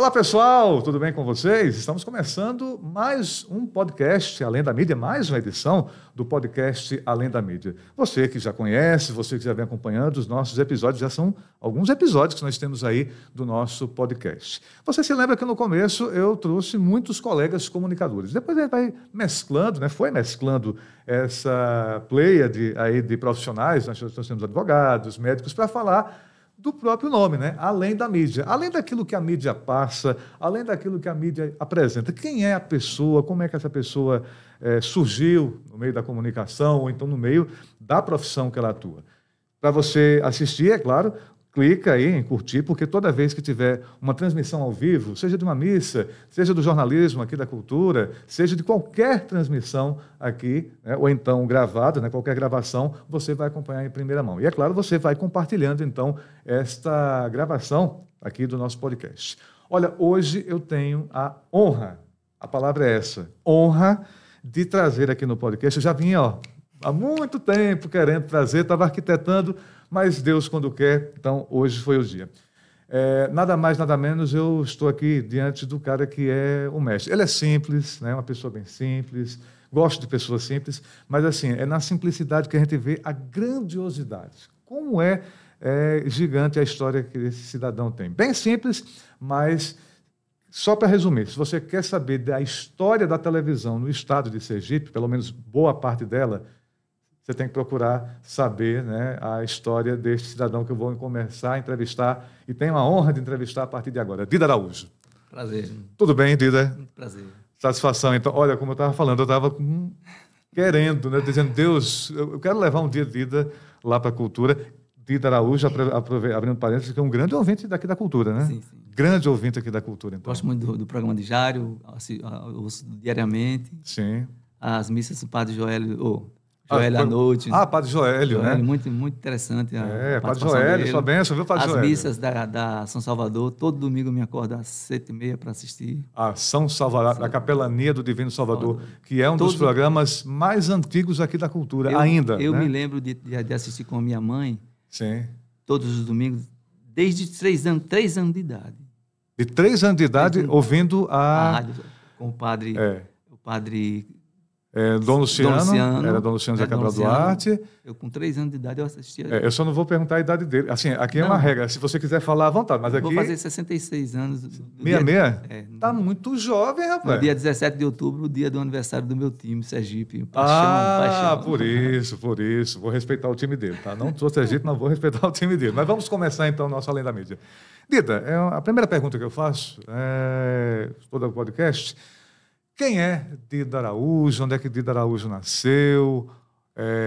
Olá, pessoal, tudo bem com vocês? Estamos começando mais um podcast Além da Mídia, mais uma edição do podcast Além da Mídia. Você que já conhece, você que já vem acompanhando os nossos episódios, já são alguns episódios que nós temos aí do nosso podcast. Você se lembra que no começo eu trouxe muitos colegas comunicadores. Depois a gente vai mesclando, foi mesclando essa pleiade aí de profissionais, nós temos advogados, médicos, para falar do próprio nome, Além da mídia. Além daquilo que a mídia passa, além daquilo que a mídia apresenta. Quem é a pessoa, como é que essa pessoa surgiu no meio da comunicação ou então no meio da profissão que ela atua. Para você assistir, é claro, clica aí em curtir, porque toda vez que tiver uma transmissão ao vivo, seja de uma missa, seja do jornalismo aqui da cultura, seja de qualquer transmissão aqui, ou então gravada, qualquer gravação, você vai acompanhar em primeira mão. E é claro, você vai compartilhando, então, esta gravação aqui do nosso podcast. Olha, hoje eu tenho a honra, a palavra é essa, honra de trazer aqui no podcast. Eu já vinha, há muito tempo querendo trazer, estava arquitetando, mas Deus quando quer, então hoje foi o dia. Nada mais, nada menos, eu estou aqui diante do cara que é o mestre. Ele é simples, uma pessoa bem simples, gosto de pessoas simples, mas assim, é na simplicidade que a gente vê a grandiosidade. Como é gigante a história que esse cidadão tem. Bem simples, mas só para resumir, se você quer saber da história da televisão no estado de Sergipe, pelo menos boa parte dela, você tem que procurar saber a história deste cidadão que eu vou começar a entrevistar e tenho a honra de entrevistar a partir de agora, Dida Araújo. Prazer. Tudo bem, Dida? Muito prazer. Satisfação. Então, olha, como eu estava falando, eu estava querendo, dizendo, Deus, eu quero levar um dia Dida lá para a cultura. Dida Araújo, abrindo parênteses, que é um grande ouvinte daqui da cultura, né? Sim, sim. Grande ouvinte aqui da cultura. Então. Gosto muito do programa de Jário, ouço diariamente. Sim. As missas do Padre Joélio à noite. Padre Joélio, né? Muito, muito interessante. Padre Joélio, sua bênção, viu, Padre Joélio? As missas da São Salvador, todo domingo eu me acordo às 7h30 para assistir. A São Salvador, a Capelania do Divino Salvador, que é um dos programas mais antigos aqui da cultura, ainda. Eu me lembro de assistir com a minha mãe, sim, todos os domingos, desde 3 anos de idade. De 3 anos de idade, ouvindo a rádio, com o padre... O padre... Dom Luciano, era Dom Luciano Zé Cabral Duarte. Eu, com 3 anos de idade, eu assistia. Eu só não vou perguntar a idade dele. Assim, aqui é uma regra. Se você quiser falar à vontade, mas aqui... Vou fazer 66 anos. 66? Tá muito jovem, rapaz. No dia 17 de outubro, o dia do aniversário do meu time, Sergipe. Paixão. Por isso. Vou respeitar o time dele, tá? Não sou Sergipe, mas vou respeitar o time dele. Mas vamos começar, então, o nosso Além da Mídia. Dida, a primeira pergunta que eu faço, todo o podcast... Quem é Dida Araújo? Onde é que Dida Araújo nasceu?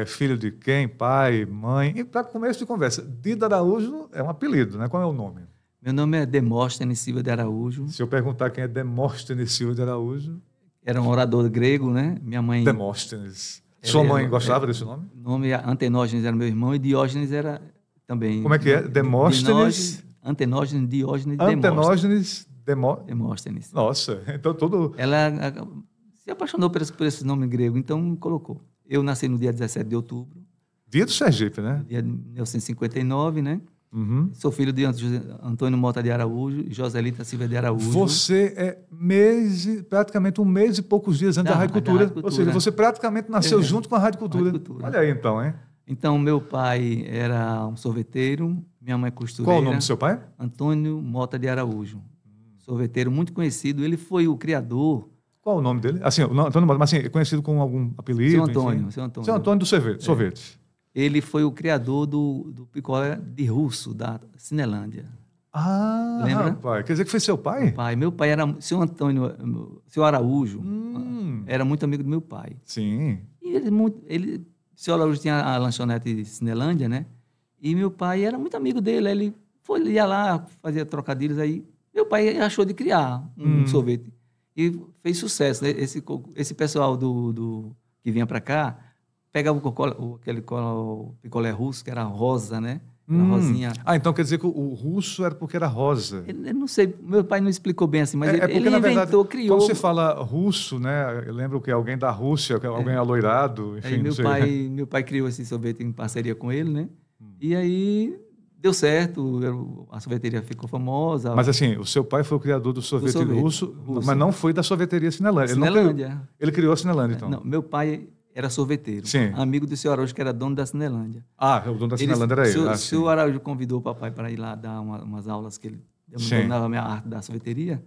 Filho de quem? Pai, mãe? E para começo de conversa, Dida Araújo é um apelido, né? Qual é o nome? Meu nome é Demóstenes Silva de Araújo. Se eu perguntar quem é Demóstenes Silva de Araújo... Era um orador grego, né? Minha mãe... Demóstenes. Sua mãe gostava desse nome? O nome Antenógenes era meu irmão e Diógenes era também... Como é que é? Demóstenes... Antenógenes, Diógenes e Demóstenes. Demóstenes. Nossa, então todo... Ela se apaixonou por esse nome grego, então colocou. Eu nasci no dia 17 de outubro. Dia do Sergipe, né? Dia de 1959, né? Uhum. Sou filho de Antônio Mota de Araújo e Joselita Silva de Araújo. Você é praticamente um mês e poucos dias antes da Rádio Cultura. Ou seja, você praticamente nasceu junto com a Rádio Cultura. Olha aí, então, hein? Então, meu pai era um sorveteiro, minha mãe costureira. Qual o nome do seu pai? Antônio Mota de Araújo. Sorveteiro muito conhecido. Ele foi o criador... Qual o nome dele? Assim, Antônio Mota, mas assim, é conhecido com algum apelido? Seu Antônio. Seu Antônio do sorvete. Ele foi o criador do picolé de russo, da Cinelândia. Lembra? Rapaz, quer dizer que foi seu pai? Meu pai era seu seu Araújo, era muito amigo do meu pai. Sim. E seu Araújo tinha a lanchonete Cinelândia, né? E meu pai era muito amigo dele, ele ia lá, fazia trocadilhos, aí meu pai achou de criar um sorvete. E fez sucesso, né? Esse pessoal que vinha para cá, pegava aquele picolé russo, que era rosa, né? Rosinha. Então quer dizer que o russo era porque era rosa. Eu não sei, meu pai não explicou bem assim, mas porque, ele inventou, verdade, criou. Quando você fala russo, né? Eu lembro que alguém da Rússia, alguém aloirado, enfim, aí meu pai criou esse sorvete em parceria com ele, né? E aí deu certo, a sorveteria ficou famosa. Mas assim, o seu pai foi o criador do sorvete russo, mas não foi da sorveteria Cinelândia. Ele criou a Cinelândia, então? Não, meu pai era sorveteiro, sim. amigo do seu Araújo, que era dono da Cinelândia. Ah, o dono da Cinelândia era ele. O seu Araújo convidou o papai para ir lá dar umas aulas que ele dominava a minha arte da sorveteria.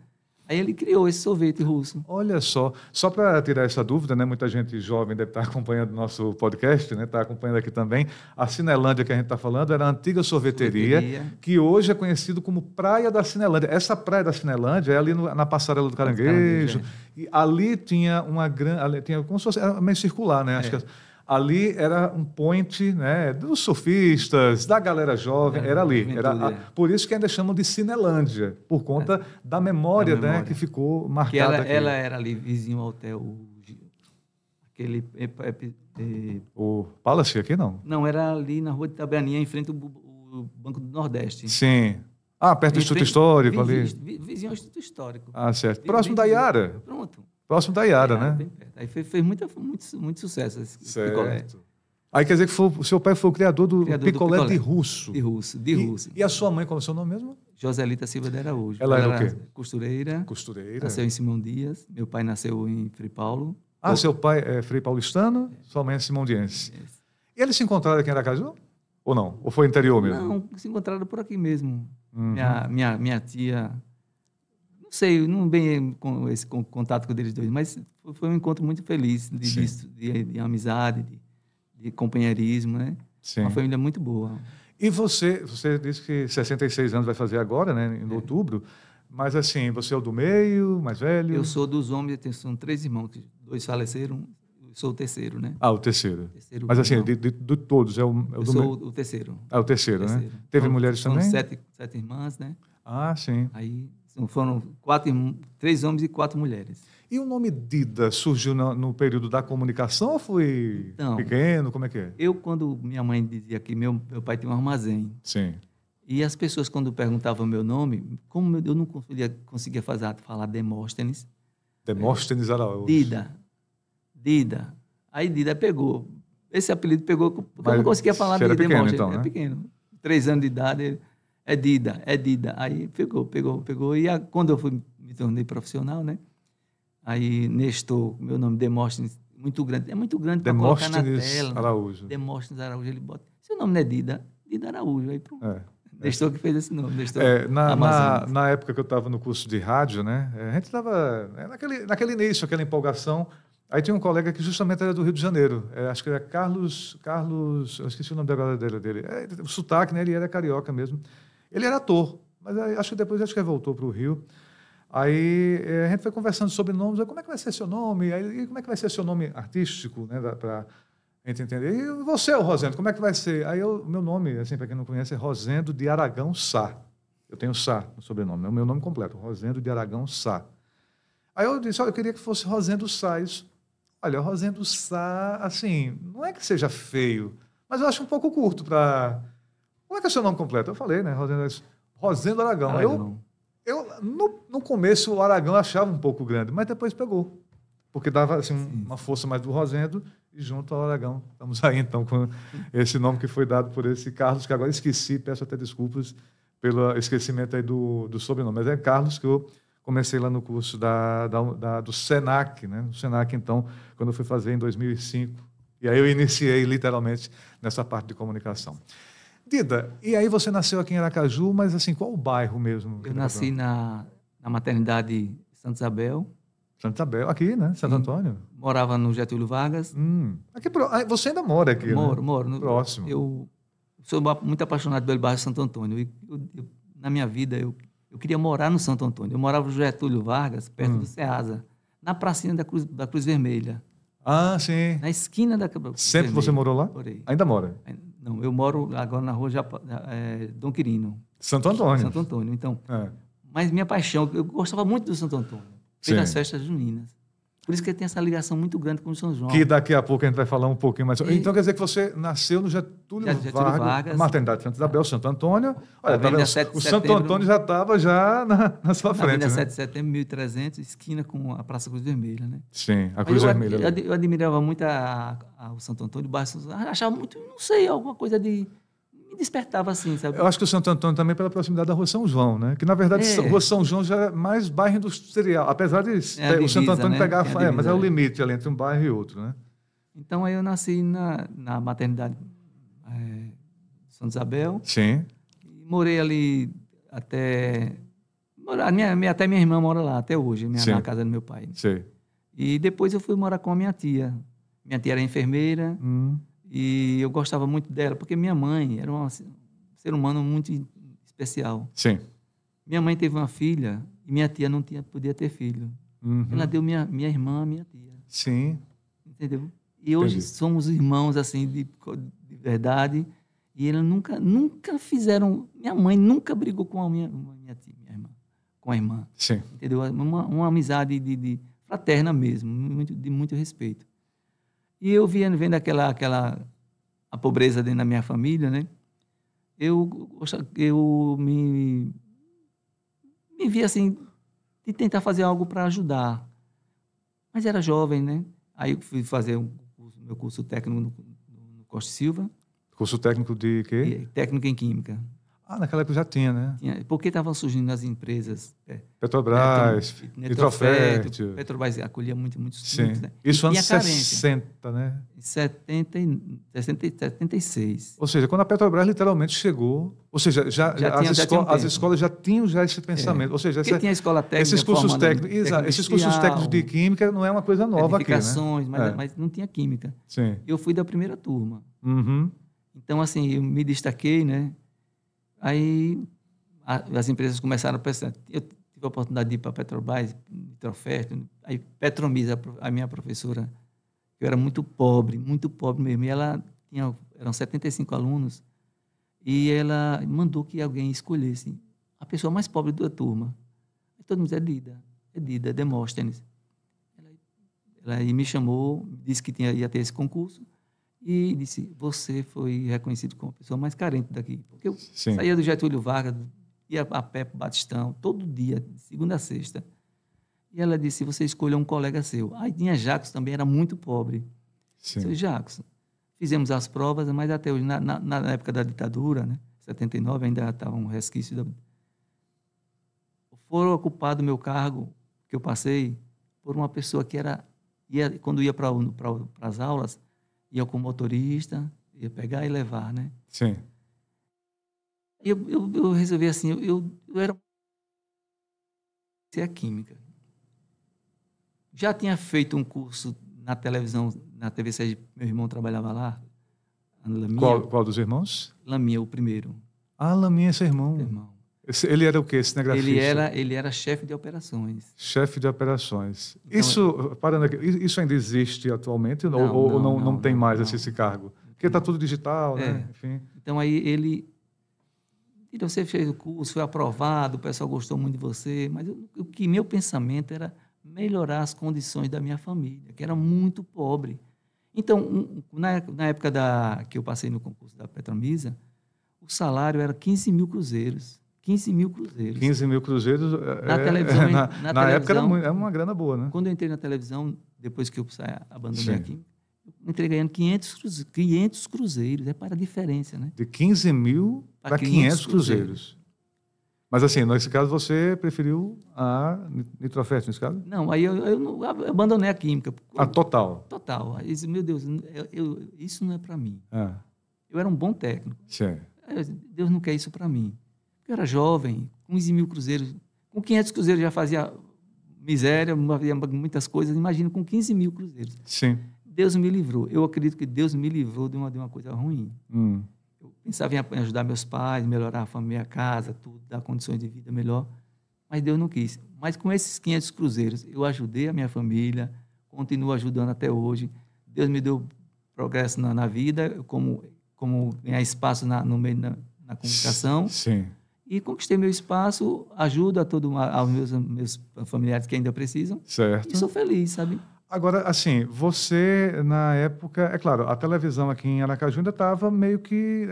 Aí ele criou esse sorvete russo. Olha só para tirar essa dúvida, né? Muita gente jovem deve estar acompanhando o nosso podcast, né? Está acompanhando aqui também. A Cinelândia que a gente está falando era a antiga sorveteria, que hoje é conhecido como Praia da Cinelândia. Essa Praia da Cinelândia é ali na Passarela do Caranguejo. E ali tinha uma grande... Tinha como se fosse... Era meio circular, né? Acho que ali era um point, né, dos surfistas, da galera jovem, era ali. Por isso que ainda chamam de Cinelândia, por conta da memória, né, que ficou marcada. Que ela era ali, vizinho ao hotel, aquele... O Palace aqui, não? Não, era ali na Rua de Itabaianinha, em frente ao Banco do Nordeste. Sim. Ah, perto do Instituto Histórico ali. Vizinho ao Instituto Histórico. Ah, certo. Próximo da Iara. Pronto. Próximo da Iara, né? Aí fez muito sucesso esse picolé. Aí quer dizer que o seu pai foi o criador do picolé de russo. De russo. E a sua mãe, qual é o seu nome mesmo? Joselita Silva de Araújo. Ela era o quê? Costureira. Nasceu em Simão Dias. Meu pai nasceu em Frei Paulo. Ah, seu pai é frei paulistano, sua mãe é simondiense. E eles se encontraram aqui em Aracaju? Ou não? Ou foi interior mesmo? Não, se encontraram por aqui mesmo. Minha tia... Não sei, não bem com esse contato com eles dois, mas foi um encontro muito feliz de amizade, de companheirismo, né? Sim. Uma família muito boa. E você disse que 66 anos vai fazer agora, né, em outubro, mas assim, você é o do meio, mais velho? Eu sou dos homens, são 3 irmãos, 2 faleceram, eu sou o terceiro, né? Ah, o terceiro. Mas assim, de todos, é o do meio? Eu sou o terceiro. Ah, o terceiro, né? Teve mulheres também? São 7 irmãs, né? Ah, sim. Aí foram 3 homens e 4 mulheres. E o nome Dida surgiu no período da comunicação ou foi pequeno? Como é que é? Quando minha mãe dizia que meu pai tinha um armazém. Sim. E as pessoas, quando perguntavam meu nome, como eu não conseguia falar Demóstenes. Demóstenes Araújo. Dida. Aí Dida pegou. Esse apelido pegou, porque eu não conseguia falar de Demóstenes. Então, né? É pequeno. 3 anos de idade, é Dida. Aí pegou. E quando eu me tornei profissional, né? Aí Nestor, meu nome Demóstenes, muito grande. É muito grande para colocar na tela. Araújo. Demóstenes Araújo, ele bota. Seu nome não é Dida Araújo. Aí pronto. Nestor que fez esse nome. Na época que eu estava no curso de rádio, né? A gente estava naquele início, aquela empolgação. Aí tinha um colega que justamente era do Rio de Janeiro. Acho que era Carlos, eu esqueci o nome agora dele. O sotaque, né? Ele era carioca mesmo. Ele era ator, mas acho que depois que ele voltou para o Rio. Aí a gente foi conversando sobre nomes. Como é que vai ser seu nome? Aí, como é que vai ser seu nome artístico, né? Para a gente entender. E você, Rosendo, como é que vai ser? Aí meu nome, assim, para quem não conhece, é Rosendo de Aragão Sá. Eu tenho Sá no sobrenome, é o meu nome completo, Rosendo de Aragão Sá. Aí eu disse, eu queria que fosse Rosendo Sá. Olha, Rosendo Sá, assim, não é que seja feio, mas eu acho um pouco curto para... Como é que é o seu nome completo? Eu falei, né? Rosendo Aragão. No começo, o Aragão eu achava um pouco grande, mas depois pegou. Porque dava assim, uma força mais do Rosendo e junto ao Aragão. Estamos aí, então, com esse nome que foi dado por esse Carlos, que agora esqueci, peço até desculpas pelo esquecimento aí do sobrenome. Mas é Carlos que eu comecei lá no curso do SENAC, né? No SENAC, então, quando eu fui fazer em 2005. E aí eu iniciei, literalmente, nessa parte de comunicação. Dida, e aí você nasceu aqui em Aracaju, mas assim, qual o bairro mesmo? Eu nasci na maternidade Santa Isabel. Santa Isabel, aqui, né? Santo Antônio. Morava no Getúlio Vargas. Aqui, você ainda mora aqui, Moro. Próximo. Eu sou muito apaixonado pelo bairro Santo Antônio. Na minha vida, eu queria morar no Santo Antônio. Eu morava no Getúlio Vargas, perto do Ceasa, na pracinha da Cruz Vermelha. Ah, sim. Na esquina da Cruz Sempre Vermelha. Você morou lá? Morei. Ainda mora? Não, eu moro agora na rua Dom Quirino. Santo Antônio. Santo Antônio, então. Mas minha paixão, eu gostava muito do Santo Antônio, pelas festas juninas. Por isso que ele tem essa ligação muito grande com o São João. Que daqui a pouco a gente vai falar um pouquinho mais. Então quer dizer que você nasceu no Getúlio Vargas, maternidade Santa Isabel, Santo Antônio. Olha, o Santo Antônio já estava na sua frente. Avenida né? 7 de setembro, 1300, esquina com a Praça Cruz Vermelha, né? Sim, a Cruz Vermelha. Eu admirava muito o Santo Antônio, o bairro Santo Antônio, achava muito, não sei, alguma coisa de... me despertava assim, sabe? Eu acho que o Santo Antônio também pela proximidade da Rua São João, né? Que, na verdade, Rua São João já é mais bairro industrial, apesar de o Santo Antônio, né, pegar... mas é o limite ali entre um bairro e outro, né? Então, aí eu nasci na maternidade Santa Isabel. Sim. E morei ali até... Até minha irmã mora lá, até hoje, na casa do meu pai. Sim. E depois eu fui morar com a minha tia. Minha tia era enfermeira e eu gostava muito dela, porque minha mãe era um ser humano muito especial. Sim. Minha mãe teve uma filha e minha tia não podia ter filho. Ela deu minha irmã à minha tia. Sim. Entendeu? E hoje somos irmãos, assim, de verdade. E eles nunca fizeram... Minha mãe nunca brigou com a minha tia, minha irmã. Com a irmã. Sim. Entendeu? Uma amizade de fraterna mesmo, de muito respeito. E eu vendo a pobreza dentro da minha família, né? Eu me vi assim, de tentar fazer algo para ajudar. Mas era jovem, né? Aí eu fui fazer meu curso técnico no Costa Silva. Curso técnico de quê? Técnico em Química. Naquela época já tinha, né? Porque estavam surgindo as empresas... Petrobras, Nitrofert. Petrobras acolhia muitos. Né? Isso anos 60, né? Em 76. Ou seja, quando a Petrobras literalmente chegou... Ou seja, as escolas já tinham esse pensamento. Ou seja, tinha a escola técnica... Esses cursos técnicos de Química não é uma coisa nova aqui, né? Mas não tinha Química. Sim. Eu fui da primeira turma. Então, assim, eu me destaquei, né? Aí as empresas começaram a pensar. Eu tive a oportunidade de ir para a Petrobras, Nitrofert, aí Petromisa, a minha professora, eu era muito pobre mesmo, e eram 75 alunos, e ela mandou que alguém escolhesse a pessoa mais pobre da turma. E todo mundo dizia, é Dida, Demóstenes. Ela me chamou, disse que ia ter esse concurso, e disse, você foi reconhecido como a pessoa mais carente daqui. Porque eu saía do Getúlio Vargas, ia a pé para o Batistão, todo dia, de segunda a sexta. E ela disse, você escolheu um colega seu. Aí tinha Jacos também, era muito pobre. Seu Jacos, fizemos as provas, mas até hoje, na época da ditadura, né, 79, ainda estava um resquício da... Foram ocupado o meu cargo, que eu passei, por uma pessoa que quando ia para as aulas, ia com o motorista, ia pegar e levar, né? Sim. Eu resolvi assim, eu era... a Química. Já tinha feito um curso na televisão, na TV Sergipe, meu irmão trabalhava lá. Qual dos irmãos? Laminha, o primeiro. Laminha é seu irmão. Ele era o quê, cinegrafista? Ele era chefe de operações. Chefe de operações. Então, parando aqui, isso ainda existe atualmente ou não tem mais esse cargo? Porque está tudo digital, né? Enfim. Então, aí então, você fez o curso, foi aprovado, o pessoal gostou muito de você, mas meu pensamento era melhorar as condições da minha família, que era muito pobre. Então, na época que eu passei no concurso da Petromisa, o salário era 15 mil cruzeiros. 15 mil cruzeiros. 15 mil cruzeiros na televisão. Na época era uma grana boa, né? Quando eu entrei na televisão, depois que eu abandonei aqui, eu entrei ganhando 500 cruzeiros. Repara a diferença, né? De 15 mil para 500 cruzeiros. Mas assim, nesse caso você preferiu a Nitrofert, nesse caso? Não, aí eu abandonei a Química. Total? Total. Aí, meu Deus, isso não é para mim. Eu era um bom técnico. Sim. Deus não quer isso para mim. Eu era jovem, 15 mil cruzeiros. Com 500 cruzeiros já fazia miséria, fazia muitas coisas. Imagina com 15 mil cruzeiros. Sim. Deus me livrou. Eu acredito que Deus me livrou de uma coisa ruim. Eu pensava em ajudar meus pais, melhorar a família, a casa, tudo, dar condições de vida melhor. Mas Deus não quis. Mas com esses 500 cruzeiros, eu ajudei a minha família, continuo ajudando até hoje. Deus me deu progresso na vida, como ganhar espaço no meio na comunicação. Sim. E conquistei meu espaço, ajudo aos meus familiares que ainda precisam. Certo. E sou feliz, sabe? Agora, assim, você, na época... É claro, a televisão aqui em Aracaju ainda estava meio que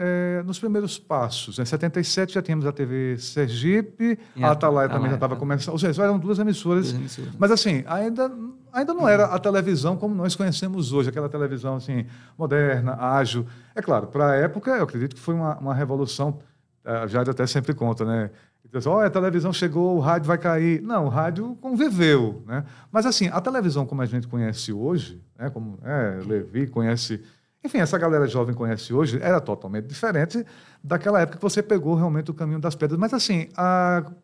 nos primeiros passos. Em 77 já tínhamos a TV Sergipe, a Atalaia também já estava começando. Ou seja, eram duas emissoras. Mas, assim, ainda ainda não era a televisão como nós conhecemos hoje, aquela televisão assim, moderna, ágil. É claro, para a época, eu acredito que foi uma revolução, a Jade até sempre conta, né? Então, a televisão chegou, o rádio vai cair. Não, o rádio conviveu, né? Mas assim, a televisão como a gente conhece hoje, né? Como Levi conhece, enfim, essa galera jovem conhece hoje, era totalmente diferente daquela época que você pegou realmente o caminho das pedras. Mas assim,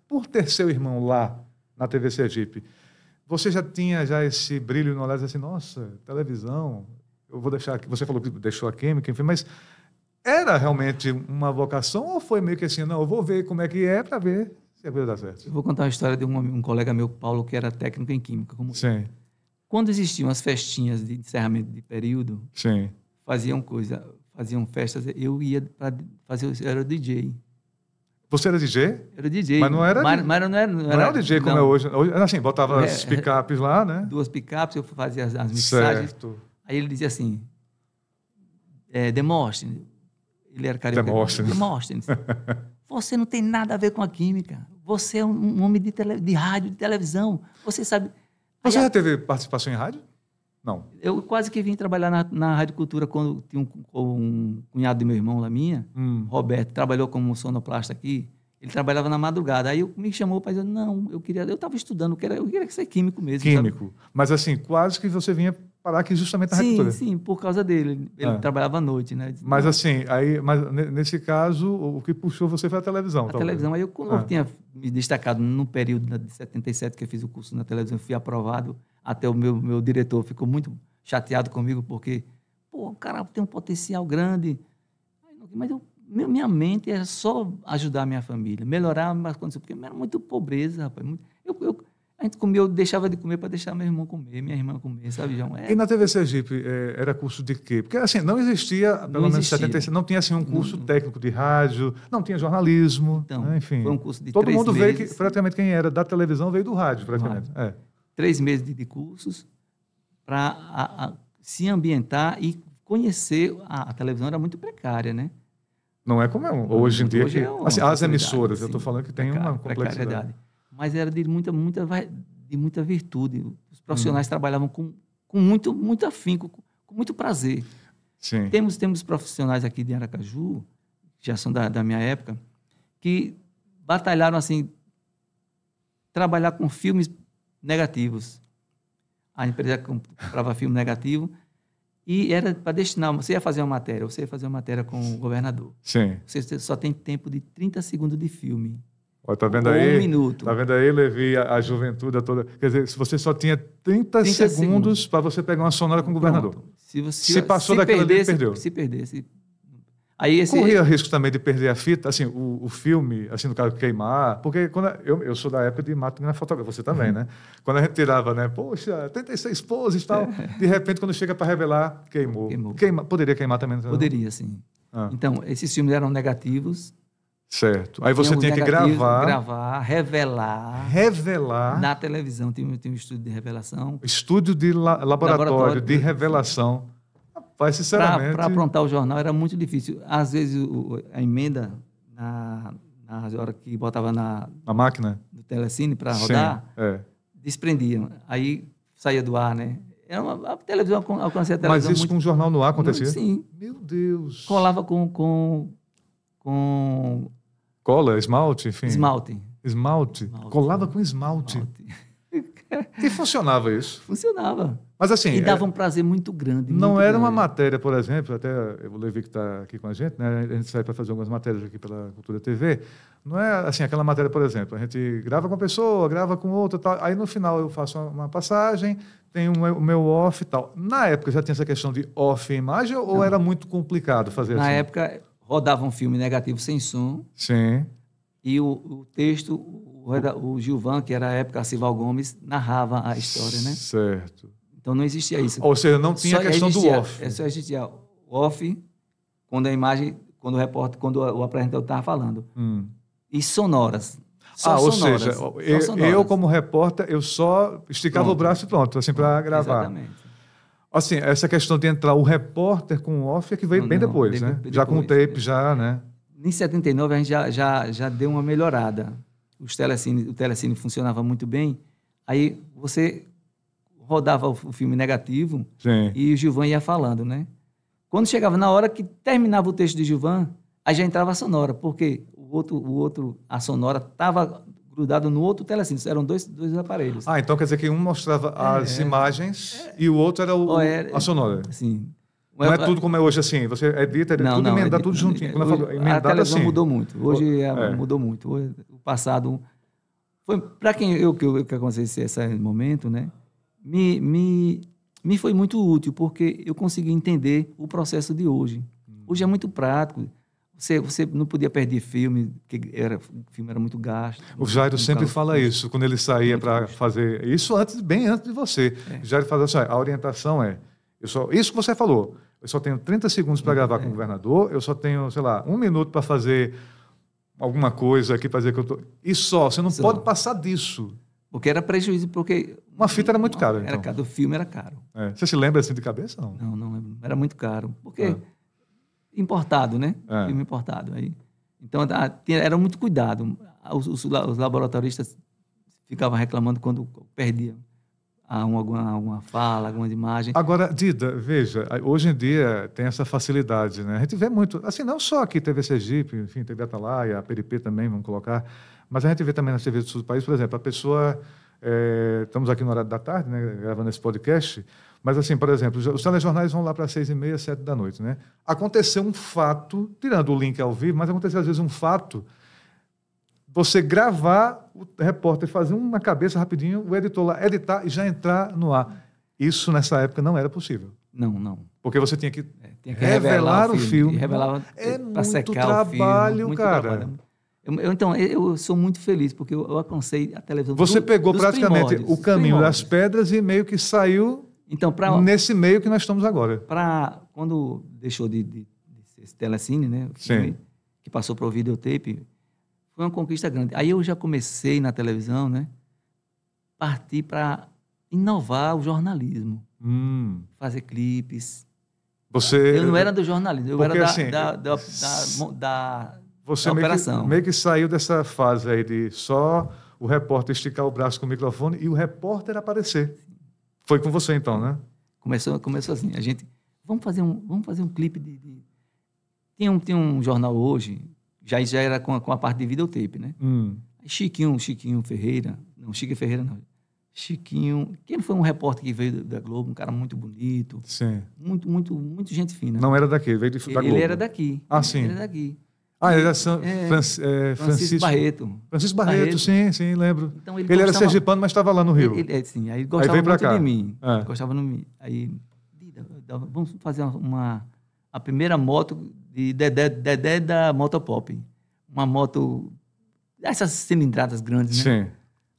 por ter seu irmão lá na TV Sergipe, você já tinha esse brilho no olhar, assim, nossa, televisão, eu vou deixar aqui. Você falou que deixou a química, enfim, mas era realmente uma vocação ou foi meio que assim, não, eu vou ver como é que é para ver se a coisa dá certo? Eu vou contar a história de um colega meu, Paulo, que era técnico em química. Sim. Quando existiam as festinhas de encerramento de período, sim, faziam festas, eu ia para fazer, eu era DJ. Você era DJ? Era DJ. Mas não era, mas não era o DJ como é hoje. Hoje, assim, botava as picapes lá, né? 2 picapes, eu fazia as mixagens. Certo. Aí ele dizia assim, Demóstenes, ele era carioca. Demóstenes, você não tem nada a ver com a química. Você é um homem de rádio, de televisão. Você sabe... Você já teve participação em rádio? Não. Eu quase que vim trabalhar na Rádio Cultura quando tinha um cunhado de meu irmão lá minha, Roberto, trabalhou como sonoplasta aqui. Ele trabalhava na madrugada. Aí me chamou para dizer, não, eu estava estudando, eu queria ser químico mesmo. Químico. Sabe? Mas assim, quase que você vinha parar aqui justamente na Rádio Cultura. Sim, por causa dele. Ele trabalhava à noite, né? Mas assim, nesse caso, o que puxou você foi a televisão. A televisão. Aí quando eu tinha me destacado no período de 77 que eu fiz o curso na televisão, fui aprovado, até o meu diretor ficou muito chateado comigo, porque, o cara tem um potencial grande. Mas minha mente era só ajudar a minha família, melhorar as condições, porque era muito pobreza, rapaz. A gente comia, eu deixava de comer para deixar meu irmão comer, minha irmã comer, sabe, João? E na TV Sergipe, era curso de quê? Porque, assim, não existia, pelo menos em 76, não tinha, assim, um curso técnico de rádio, não tinha jornalismo, então, né? Enfim. Foi um curso de 3 meses. Todo mundo veio, praticamente quem era da televisão veio do rádio, praticamente. 3 meses de cursos para se ambientar e conhecer. A televisão era muito precária, né? Não é como hoje em dia. Hoje assim, as emissoras, eu estou falando que tem uma complexidade. Mas era de muita virtude. Os profissionais trabalhavam com muito afinco, com muito prazer. Sim. Temos profissionais aqui de Aracaju, que já são da minha época, que batalharam assim, trabalhar com filmes negativos. A empresa comprava filme negativo e era para destinar. Você ia fazer uma matéria com o governador. Sim. Você só tem tempo de 30 segundos de filme. Tá vendo aí? 1 minuto. Tá vendo aí, Levi, a juventude toda. Quer dizer, se você só tinha 30 segundos para você pegar uma sonora com o governador. Se passou daquela ali, perdeu. Se perdesse. Aí corria risco também de perder a fita, assim, o filme, assim, no caso, queimar, porque quando eu sou da época de máquina fotográfica, você também, né? Quando a gente tirava, né? Poxa, 36 poses e tal, de repente, quando chega para revelar, queimou. Poderia queimar também? Não? Poderia, sim. Então, esses filmes eram negativos. Certo. Aí você tinha que gravar, revelar. Na Na televisão tem um estúdio de revelação. Estúdio de laboratório de revelação. Rapaz, sinceramente... Para aprontar o jornal era muito difícil. Às vezes a emenda, na hora que botava na máquina do telecine para rodar, desprendia. Aí saía do ar, né? A televisão alcançava a televisão. Mas isso com o jornal no ar acontecia? Sim. Meu Deus. Colava com cola, esmalte, enfim. Esmalte. Colava com esmalte. E funcionava isso? Funcionava. Mas assim... E dava um prazer muito grande. Não era uma matéria, por exemplo, até o Levi que está aqui com a gente, né? A gente sai para fazer algumas matérias aqui pela Cultura TV. Não é assim, aquela matéria, por exemplo, a gente grava com uma pessoa, grava com outra, tal. Aí no final eu faço uma passagem, tem o meu off e tal. Na época já tinha essa questão de off e imagem ou era muito complicado fazer assim? Na época rodava um filme negativo sem som. Sim. E o texto, o Gilvan, que era a época Sival Gomes, narrava a história, né? Certo. Então não existia isso. Ou seja, não tinha a questão do off. Só existia off quando a imagem, quando o apresentador estava falando. E sonoras. Ou seja, eu como repórter, eu só esticava o braço e pronto, assim, para gravar. Exatamente. Assim, essa questão de entrar o repórter com o off é que veio bem depois, né? Já com o tape, já, né? Em 79 a gente já deu uma melhorada. O telecine funcionava muito bem. Aí você rodava o filme negativo. Sim. E o Gilvan ia falando, né? Quando chegava na hora que terminava o texto de Gilvan, aí já entrava a sonora, porque a sonora estava grudado no outro telecine. Eram dois aparelhos. Então quer dizer que um mostrava as imagens e o outro era a sonora. Sim. Não é tudo como é hoje assim. Você edita tudo e emenda tudo juntinho. Quando eu falo a televisão assim, mudou muito. Hoje mudou muito. Hoje, o passado... Para quem eu aconteceu esse momento, né? Me foi muito útil, porque eu consegui entender o processo de hoje. Hoje é muito prático. Você não podia perder filme, porque o filme era muito gasto. O Jairo sempre fala isso, quando ele saía para fazer... Isso bem antes de você. O Jairo fala assim, a orientação é... Isso que você falou. Eu só tenho 30 segundos para gravar com o governador, eu só tenho, sei lá, 1 minuto para fazer alguma coisa aqui, para dizer que eu estou... E você não pode passar disso. Porque era prejuízo, porque... Uma fita era muito cara, Era caro, o filme era caro. Você se lembra assim de cabeça, não? Não, era muito caro. Porque... Importado, né? Filme importado. Aí. Então, era muito cuidado. Os laboratoristas ficavam reclamando quando perdiam alguma fala, alguma imagem. Agora, Dida, veja, hoje em dia tem essa facilidade, né? A gente vê muito, assim, não só aqui TV Sergipe, enfim, TV Atalaia, a PRP também, vamos colocar, mas a gente vê também nas TVs do sul do país, por exemplo, a pessoa... estamos aqui no horário da tarde, né, gravando esse podcast, mas, assim, por exemplo, os telejornais vão lá para 6h30, 7 da noite, né? Aconteceu um fato, tirando o link ao vivo, mas aconteceu às vezes um fato, você gravar, o repórter fazer uma cabeça rapidinho, o editor lá editar e já entrar no ar. Isso, nessa época, não era possível. Não. Porque você tinha que revelar o filme. É muito secar trabalho, o filme, cara. Trabalho. Então, eu sou muito feliz, porque eu alcancei a televisão. Você pegou praticamente o caminho das pedras e meio que saiu nesse meio que nós estamos agora. Quando deixou de ser esse telecine, né? Que passou para o videotape, foi uma conquista grande. Aí eu já comecei na televisão, né? Partir para inovar o jornalismo. Fazer clipes. Eu não era do jornalismo, eu era da Você operação. Meio que saiu dessa fase aí de só o repórter esticar o braço com o microfone e o repórter aparecer. Foi com você, então, né? Começou assim. A gente... Vamos fazer um clipe de... Tem um jornal hoje, já era com a parte de videotape, né? Chiquinho Ferreira... Não, Chiquinho Ferreira não. Chiquinho... Quem foi um repórter que veio da Globo, um cara muito bonito. Sim. Muito gente fina. Não era daqui, veio da Globo. Ele era daqui. Sim. Ele era daqui. Ele era Francisco Barreto. Francisco Barreto, sim, lembro. Então, ele era sergipano, mas estava lá no Rio. Sim, aí gostava muito de mim. Gostava de mim. Aí, vamos fazer a primeira moto de Dedé da Motopop. Uma moto, essas cilindradas grandes, né? Sim.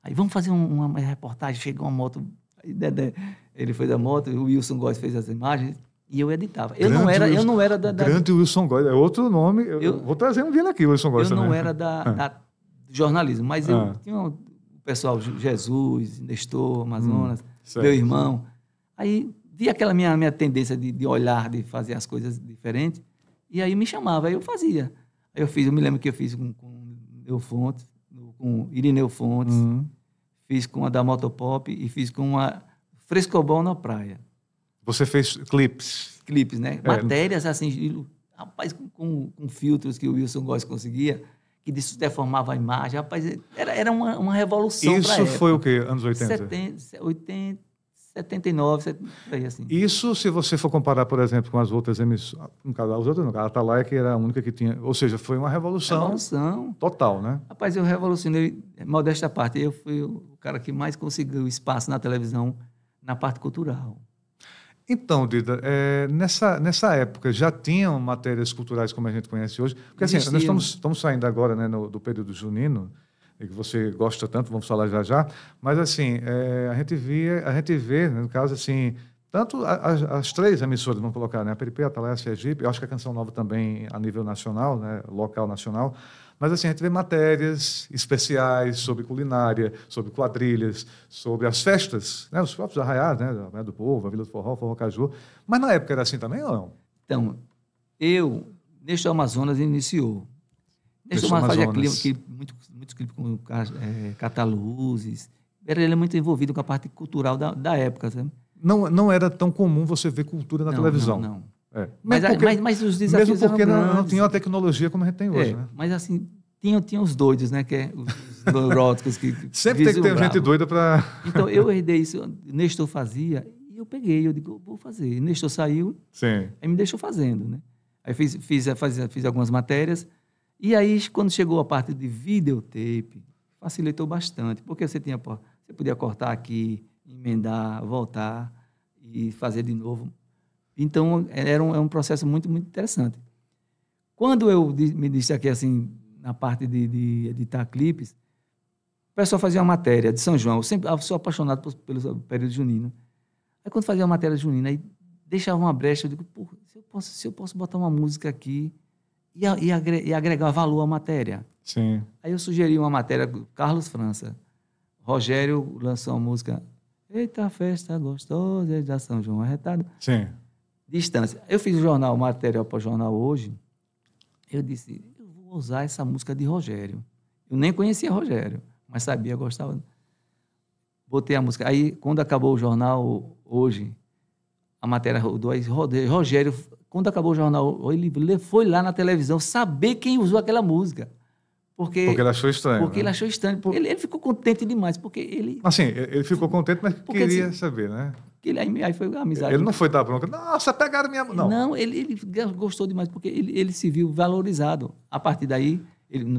Aí vamos fazer uma reportagem, chegou uma moto, aí Dedé, ele fez a moto, o Wilson Góes fez as imagens. E eu editava. Eu não era da... Grande Wilson Góes, é outro nome. Eu vou trazer um dele aqui, Wilson Góes também. Eu não era do jornalismo, mas eu tinha o pessoal, Jesus, Nestor, Amazonas, meu irmão. Aí vi aquela minha tendência de olhar, de fazer as coisas diferentes, e aí me chamava, aí eu fazia. Aí eu me lembro que eu fiz com Irineu Fontes, fiz com a da Motopop e fiz com a Frescobol na praia. Você fez clipes. Clipes, né? Matérias assim, rapaz, com filtros que o Wilson Góes conseguia, que disso deformava a imagem. Rapaz, era uma revolução. Isso foi o quê? Anos 80? 79, assim. Isso, se você for comparar, por exemplo, com as outras emissoras, as outras não, a Atalaia, que era a única que tinha, ou seja, foi uma revolução total, né? Rapaz, eu revolucionei, modesta parte, eu fui o cara que mais conseguiu espaço na televisão, na parte cultural. Então, Dida, nessa época já tinham matérias culturais como a gente conhece hoje? Porque assim, nós estamos saindo agora, né, do período junino, e que você gosta tanto, vamos falar já, mas assim, a gente vê, no caso assim, tanto as três emissoras, vamos colocar, né, a PRP, a Atalaia, a Sergipe, eu acho que a Canção Nova também a nível nacional, né, local nacional, mas assim, a gente vê matérias especiais sobre culinária, sobre quadrilhas, sobre as festas, né, os próprios arraiados, né, do Povo, a Vila do Forró, Forró Caju, mas na época era assim também ou não? Então, Nestor Amazonas iniciou. Nestor Amazonas fazia muitos clipes com Cataluzes, ele é muito envolvido com a parte cultural da época, sabe? Não era tão comum você ver cultura na televisão. Não. É. Mas os desafios mesmo porque eram não grandes. tinha a tecnologia como a gente tem hoje, né? Mas assim, tinha os doidos, né? Que é os neuróticos que Sempre tem que ter gente doida para... Então, eu herdei isso. Nestor fazia e eu peguei. Eu digo, vou fazer. Nestor saiu, Sim. aí me deixou fazendo, né? Aí fiz algumas matérias. E aí, quando chegou a parte de videotape, facilitou bastante. Porque você podia cortar aqui, emendar, voltar e fazer de novo. Então, era um processo muito, muito interessante. Quando eu me disse aqui, assim, na parte de editar clipes, o pessoal fazia uma matéria de São João. Eu sou apaixonado pelo período junino. Aí, quando fazia uma matéria junina, aí deixava uma brecha. Eu digo, porra, se eu posso botar uma música aqui e agregar valor à matéria. Sim. Aí eu sugeri uma matéria, Carlos França. Rogério lançou uma música, Eita Festa Gostosa, da São João Arretado. Sim. Distância. Eu fiz o jornal, material para o jornal hoje. Eu disse, eu vou usar essa música de Rogério. Eu nem conhecia Rogério, mas sabia, gostava. Botei a música. Aí, quando acabou o jornal hoje, a matéria rodou, aí Rogério, quando acabou o jornal, ele foi lá na televisão saber quem usou aquela música. Porque ele achou estranho. Porque ele achou estranho. Ele ficou contente demais, porque ele... Assim, ele ficou contente, mas queria saber, né? Aí foi a amizade. Ele não foi dar bronca. Nossa, pegaram minha... Não, ele gostou demais, porque ele se viu valorizado. A partir daí,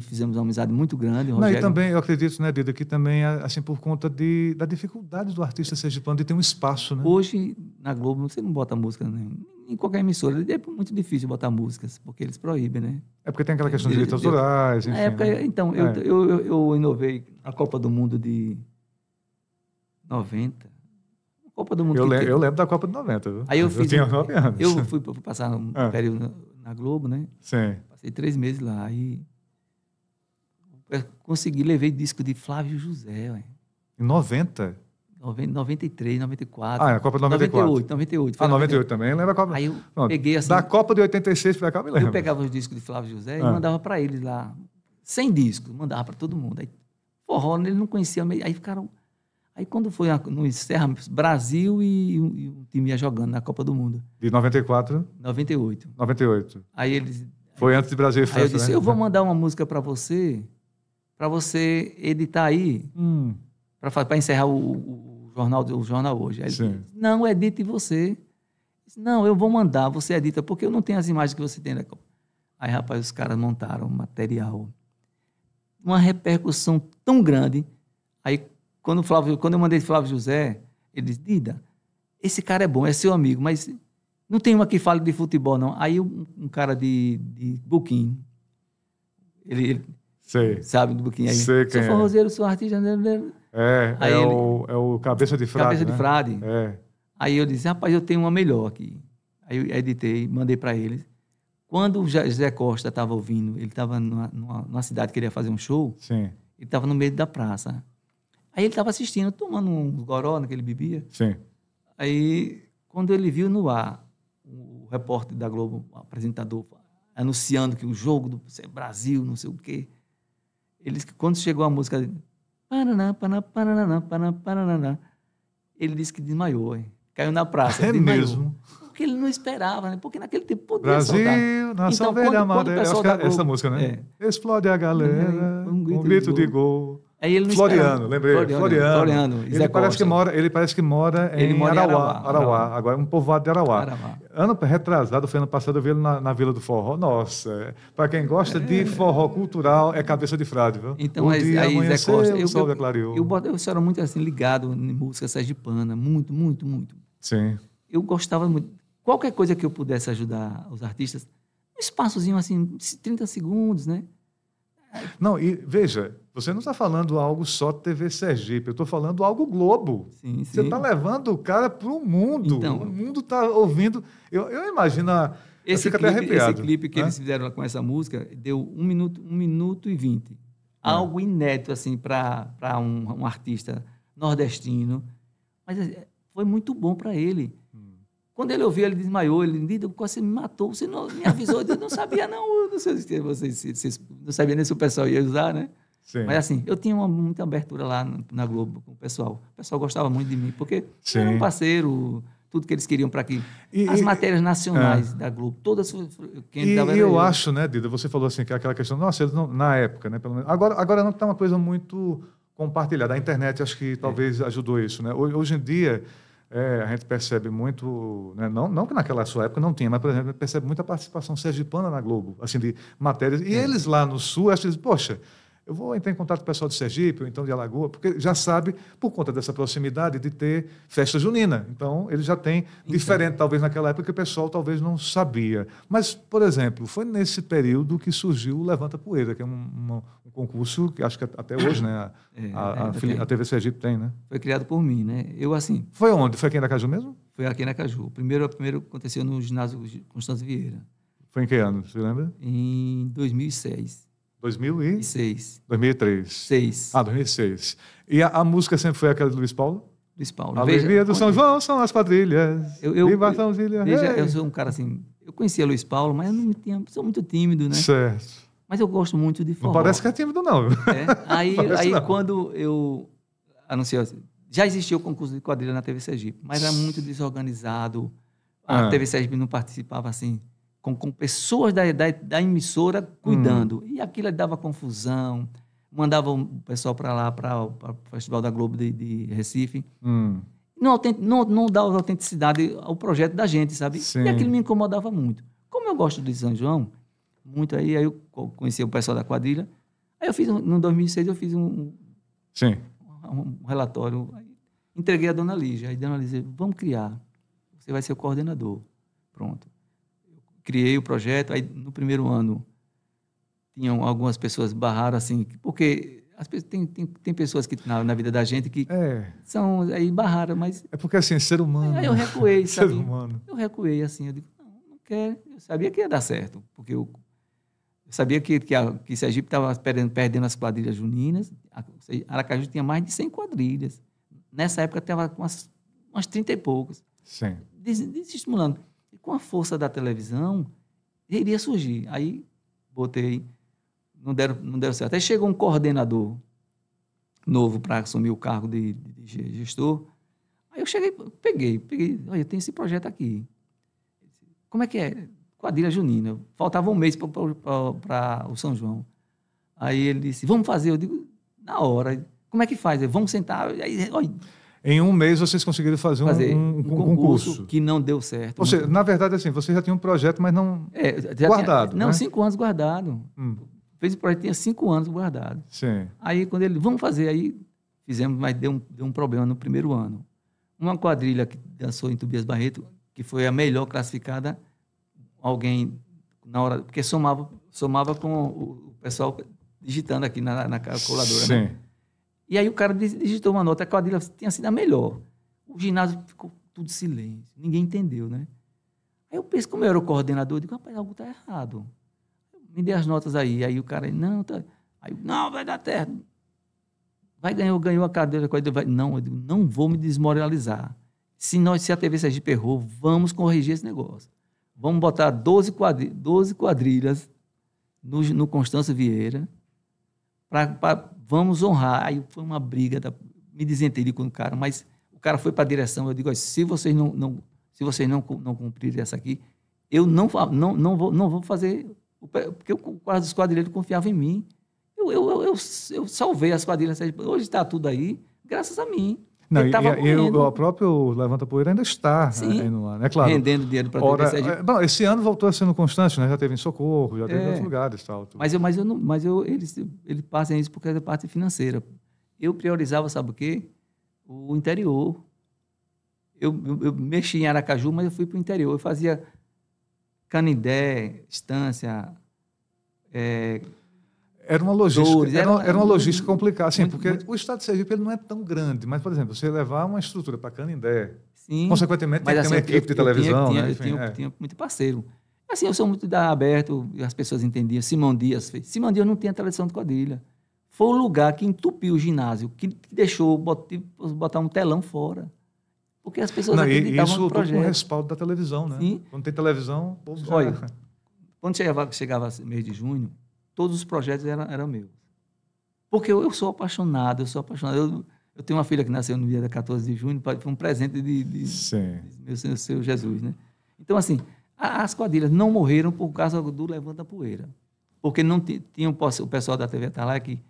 fizemos uma amizade muito grande. Rogério... Não, e também, eu acredito, né, Dida, que também, assim, por conta da dificuldade do artista sergipano de ter um espaço, né? Hoje, na Globo, você não bota música, né? Em qualquer emissora. É muito difícil botar músicas, porque eles proíbem, né? É porque tem aquela questão de direitos autorais, enfim. Na época, né? Então, eu inovei a Copa do Mundo de 90. Copa do Mundo. Eu lembro da Copa de 90, viu? Aí eu tinha 9 anos. Eu fui passar um período na Globo, né? Sim. Passei 3 meses lá. Aí consegui, levei disco de Flávio José. Ué. Em 90? 93, 94. A Copa de 94. 98. 98 também, lembra a Copa? Aí eu peguei assim... Da Copa de 86 para cá, eu me lembro. Eu pegava os discos de Flávio José e mandava para eles lá. 100 discos, mandava para todo mundo. Aí, forró, ele não conhecia. Aí ficaram... Aí quando foi no encerramento, Brasil e um time ia jogando na Copa do Mundo. De 94? 98. 98. Aí eles... Foi antes de Brasil e França, Aí eu disse, né? eu vou mandar uma música para você editar aí, para encerrar o jornal hoje. Aí ele disse, não, edite você. Disse, não, eu vou mandar, você edita, porque eu não tenho as imagens que você tem da Copa. Aí, rapaz, os caras montaram material. Uma repercussão tão grande. Aí, quando eu mandei Flávio José, ele disse, Dida, esse cara é bom, é seu amigo, mas não tem uma que fale de futebol, não. Aí um cara de Buquim, ele sabe do Buquim. Aí, sei quem sou forrozeiro, sou artista. É o Cabeça de Frade. Cabeça de Frade. É. Aí eu disse, rapaz, eu tenho uma melhor aqui. Aí eu editei, mandei para eles. Quando o José Costa estava ouvindo, ele estava numa cidade que ele ia fazer um show, Sim. ele estava no meio da praça. Aí ele estava assistindo, tomando um goró que ele bebia. Sim. Aí, quando ele viu no ar, o repórter da Globo, o apresentador, anunciando que o jogo do Brasil, não sei o quê, ele disse que quando chegou a música, ele disse que desmaiou, caiu na praça. É desmaiou. mesmo? Porque ele não esperava, né? Porque naquele tempo podia Brasil, soltar. nossa Então, velha quando amada. Acho que é essa música, né? Explode a galera, um grito de gol. Aí ele não Floriano, lembrei. Floriano. Ele parece que mora em Arauá. Agora, um povoado de Arauá. Ano retrasado, foi ano passado, eu vi ele na Vila do Forró. Nossa, para quem gosta de forró cultural, é Cabeça de Frade, viu? Então, aí Zé Costa, eu era muito assim, ligado em música sergipana, muito, muito, muito. Sim. Eu gostava muito. Qualquer coisa que eu pudesse ajudar os artistas, um espaçozinho assim, 30 segundos, né? Não, e veja, você não está falando algo só TV Sergipe, eu estou falando algo Globo. Sim. Você está levando o cara para o mundo. Então, o mundo está ouvindo. Eu imagino. Eu fico até arrepiado. Esse clipe que eles fizeram com essa música deu 1 minuto e 20. Algo inédito assim, para um artista nordestino. Mas foi muito bom para ele. Quando ele ouviu, ele desmaiou. Ele disse, você me matou, você não me avisou. Eu não sabia, não. Não sabia nem se o pessoal ia usar, né? Sim. Mas assim, eu tinha muita abertura lá na Globo com o pessoal. O pessoal gostava muito de mim, porque Sim. eu era um parceiro, tudo que eles queriam para aqui. E- As e- matérias nacionais da Globo, todas quem dava E era eu eu. acho, né, Dida, você falou assim, que é aquela questão, nossa, eles não, na época, né, pelo menos, agora não está uma coisa muito compartilhada. A internet acho que talvez ajudou isso, né? Hoje em dia, a gente percebe muito, né, não que naquela sua época não tinha, mas, por exemplo, a gente percebe muita participação sergipana na Globo, assim, de matérias. E eles lá no Sul, acho que eles, poxa, eu vou entrar em contato com o pessoal de Sergipe, ou então de Alagoas, porque já sabe, por conta dessa proximidade, de ter festa junina. Então, ele já tem, diferente talvez naquela época, que o pessoal talvez não sabia. Mas, por exemplo, foi nesse período que surgiu o Levanta Poeira, que é um concurso que acho que até hoje, né, a TV Sergipe tem, né? Foi criado por mim, né? Eu, assim, Foi onde? Foi aqui em Aracaju mesmo? foi aqui na Caju. Primeiro aconteceu no ginásio Constâncio Vieira, Foi em que ano? Você lembra? em 2006. 2003. 6. 2006. E a música sempre foi aquela de Luiz Paulo? Luiz Paulo. A alegria do São João são as quadrilhas. Viva São Zília. Veja, eu sou um cara assim, eu conhecia Luiz Paulo, mas eu não sou muito tímido, né? Certo. Mas eu gosto muito de forró. Não parece que é tímido, não. Aí Parece não. quando eu anunciei assim, já existia o concurso de quadrilha na TV Sergipe, mas era muito desorganizado. A TV Sergipe não participava assim, com pessoas da emissora cuidando. E aquilo dava confusão. Mandava o pessoal para lá, para o Festival da Globo de Recife. Não dava autenticidade ao projeto da gente, sabe? Sim. E aquilo me incomodava muito. Como eu gosto de São João, muito aí eu conheci o pessoal da quadrilha. Aí eu fiz, no 2006, eu fiz Sim. um relatório, aí entreguei a Dona Lígia. Aí a Dona Lígia, vamos criar. Você vai ser o coordenador. Pronto. Criei o projeto, aí no primeiro ano tinham algumas pessoas barraram assim, porque tem pessoas que na vida da gente que são aí barraram, mas É porque assim, ser humano. aí eu recuei, Ser sabe? humano. Eu recuei assim, eu digo, não quero. Eu sabia que ia dar certo, porque eu sabia que Sergipe estava perdendo as quadrilhas juninas. Aracaju tinha mais de 100 quadrilhas. Nessa época estava com umas 30 e poucas. Sim. Desestimulando. E com a força da televisão, iria surgir. Aí botei, não deram certo. Aí chegou um coordenador novo para assumir o cargo de gestor. Aí eu peguei, olha, tem esse projeto aqui. Como é que é? Quadrilha junina. Faltava um mês para o São João. Aí ele disse, vamos fazer. Eu digo, na hora. Como é que faz? Vamos sentar. Aí, olha, Em um mês vocês conseguiram fazer um concurso que não deu certo. Ou seja, na verdade, assim, você já tinha um projeto, mas não guardado. Não, né? 5 anos guardado. Fez o projeto, tinha 5 anos guardado. Sim. Aí, quando ele, vamos fazer, aí fizemos, mas deu um problema no primeiro ano. Uma quadrilha que dançou em Tobias Barreto, que foi a melhor classificada, alguém, na hora, porque somava com o pessoal digitando aqui na calculadora. Sim. Né? E aí o cara digitou uma nota, a quadrilha tinha sido a melhor. O ginásio ficou tudo silêncio, ninguém entendeu, né? Aí eu penso, como eu era o coordenador, eu digo, rapaz, algo está errado. Me dê as notas aí. Aí o cara, não, tá. Aí, não, vai dar certo. Ganhou a cadeira. Não, eu digo, não vou me desmoralizar. Se a TV Sergipe errou, vamos corrigir esse negócio. Vamos botar 12 quadrilhas no Constâncio Vieira, vamos honrar. Aí foi uma briga, me desentendi com o cara, mas o cara foi para a direção, eu digo, se vocês não cumprirem essa aqui, eu não vou fazer, porque os quadrilheiros confiavam em mim. Eu salvei as quadrilhas. Hoje está tudo aí, graças a mim. Não, o próprio Levanta Poeira ainda está aí no ar, né? Claro. Rendendo dinheiro para a TV. Bom, esse ano voltou a ser no Constante, né? Já teve em Socorro, já teve em outros lugares. Tal, eles passam isso porque é da parte financeira. Eu priorizava, sabe o quê? O interior. Eu mexi em Aracaju, mas eu fui para o interior. Eu fazia Canindé, Estância... Era uma logística, era uma logística complicada, assim, porque muito. O estado de Sergipe ele não é tão grande, mas, por exemplo, você levar uma estrutura para Canindé, sim, consequentemente tem que ter uma equipe de televisão, né? Eu tinha muito parceiro. Assim, eu sou muito aberto, as pessoas entendiam. Simão Dias fez. Simão Dias não tinha televisão de quadrilha. Foi o lugar que entupiu o ginásio, que deixou botar um telão fora. Porque as pessoas acreditavam no projeto. Isso com o respaldo da televisão, né? Sim. Quando tem televisão, o povo já... Olha, quando chegava mês de junho, todos os projetos eram meus. Porque eu sou apaixonado, Eu tenho uma filha que nasceu no dia 14 de junho, foi um presente de meu Senhor Jesus, né? Então, assim, as quadrilhas não morreram por causa do Levanta Poeira. Porque não tinha o pessoal da TV Atalaia que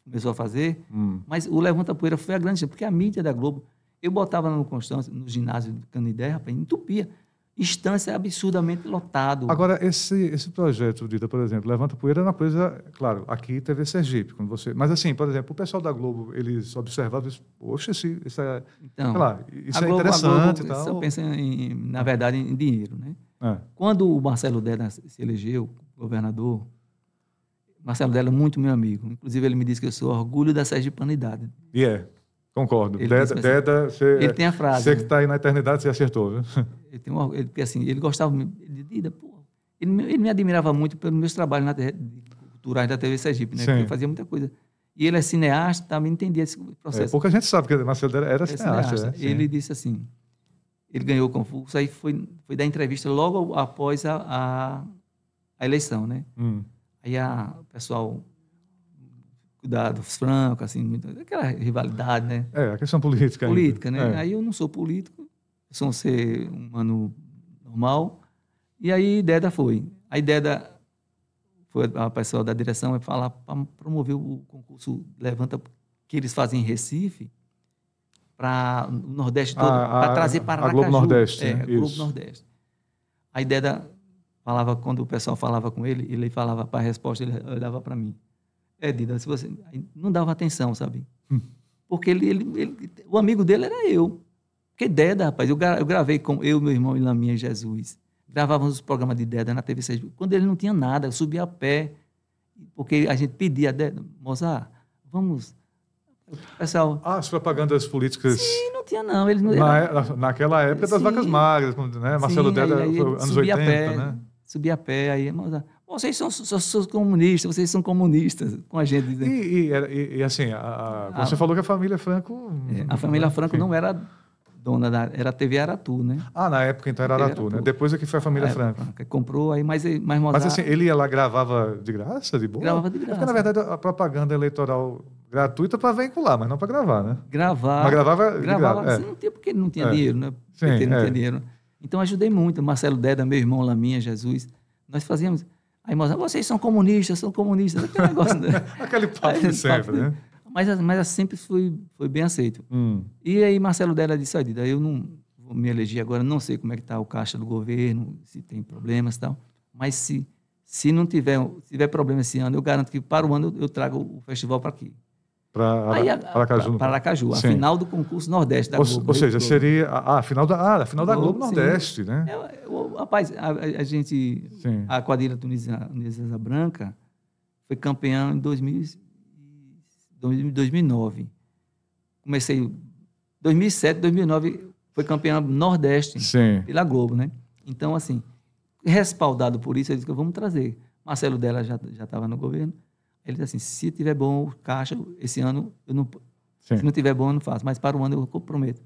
começou a fazer, mas o Levanta Poeira foi a grande... Porque a mídia da Globo, eu botava no Constância, no ginásio do Canidé, rapaz, entupia. Estância absurdamente lotado. Agora, esse projeto, Dida, por exemplo, Levanta Poeira é uma coisa, claro, aqui TV Sergipe, quando você... Mas assim, por exemplo, o pessoal da Globo, eles observavam isso, poxa, isso é, então, lá, isso Globo, interessante a Globo, e tal. só pensa, na verdade, em dinheiro, né? Quando o Marcelo Deda se elegeu governador, Marcelo Deda é muito meu amigo. Inclusive, ele me disse que eu sou orgulho da sergipanidade. Concordo. Ele Deda, ele tem a frase. Você que está aí na eternidade, você acertou, viu? Porque assim, ele gostava de Dida, ele me admirava muito pelos meus trabalhos culturais da TV Sergipe, né? Porque eu fazia muita coisa. E ele é cineasta, também entendia esse processo. Pouca gente sabe que Marcelo Deda era cineasta. Né? Ele disse assim, ele ganhou o concurso, aí foi dar entrevista logo após a eleição, né? Aí o pessoal dos francos, assim, aquela rivalidade, né? A questão política. Política, né? Aí eu não sou político, eu sou um ser humano normal. E aí Deda foi. Aí Deda foi a pessoa da direção vai falar para promover o concurso Levanta, que eles fazem em Recife, para o Nordeste todo, para trazer para Aracaju. A Globo Nordeste. A Globo Nordeste. Aí Deda falava, quando o pessoal falava com ele falava para a resposta, ele olhava para mim. Dida, se você não dava atenção, sabe? Porque o amigo dele era eu. Porque Deda, rapaz, eu gravei com eu, meu irmão e Laminha Jesus. Gravávamos os programas de Deda na TV Sergipe. Quando ele não tinha nada, eu subia a pé. Porque a gente pedia, Deda, Mozart, vamos... Pessoal... As propagandas políticas... Sim, não tinha não. Ele não, naquela época das vacas magras, né? Marcelo Deda, foi anos 80, né? Subia a pé, aí, Mozart... Vocês são comunistas, vocês são comunistas com a gente. E assim, você falou que a família Franco... a família Franco não era dona era a TV Aratu, né? Na época então era Aratu, né? Depois é que foi a família Franco. Comprou, aí mas Mozart... Mas assim, ele ia lá, gravava de graça, de boa? Gravava de graça. Porque na verdade a propaganda eleitoral gratuita para vincular, mas não para gravar, né? Mas gravava assim, não tinha, porque ele não tinha dinheiro, né? Sim, não tinha dinheiro. Então ajudei muito, Marcelo Deda, meu irmão Laminha, Jesus, nós fazíamos... Aí, Mozart, vocês são comunistas, aquele negócio... Né? Aquele papo de sempre, né? Mas sempre foi bem aceito. E aí Marcelo Deda disse, olha, Dida, eu não vou me eleger agora, não sei como é que está o caixa do governo, se tem problemas e tal, mas se não tiver problema esse ano, eu garanto que para o ano eu trago o festival para aqui. Para Aracaju. Para Aracaju, a final do concurso Nordeste da Globo. Ou seja, seria a final da Globo Nordeste, né? Rapaz, a quadrilha Tunisesa Branca foi campeã em 2009. Comecei em 2007, 2009, foi campeã Nordeste pela Globo, né? Então, assim, respaldado por isso, eu disse que vamos trazer. Marcelo Della já estava no governo. Ele disse assim, se tiver bom o caixa, esse ano, eu não, se não tiver bom, eu não faço, mas para o ano eu comprometo.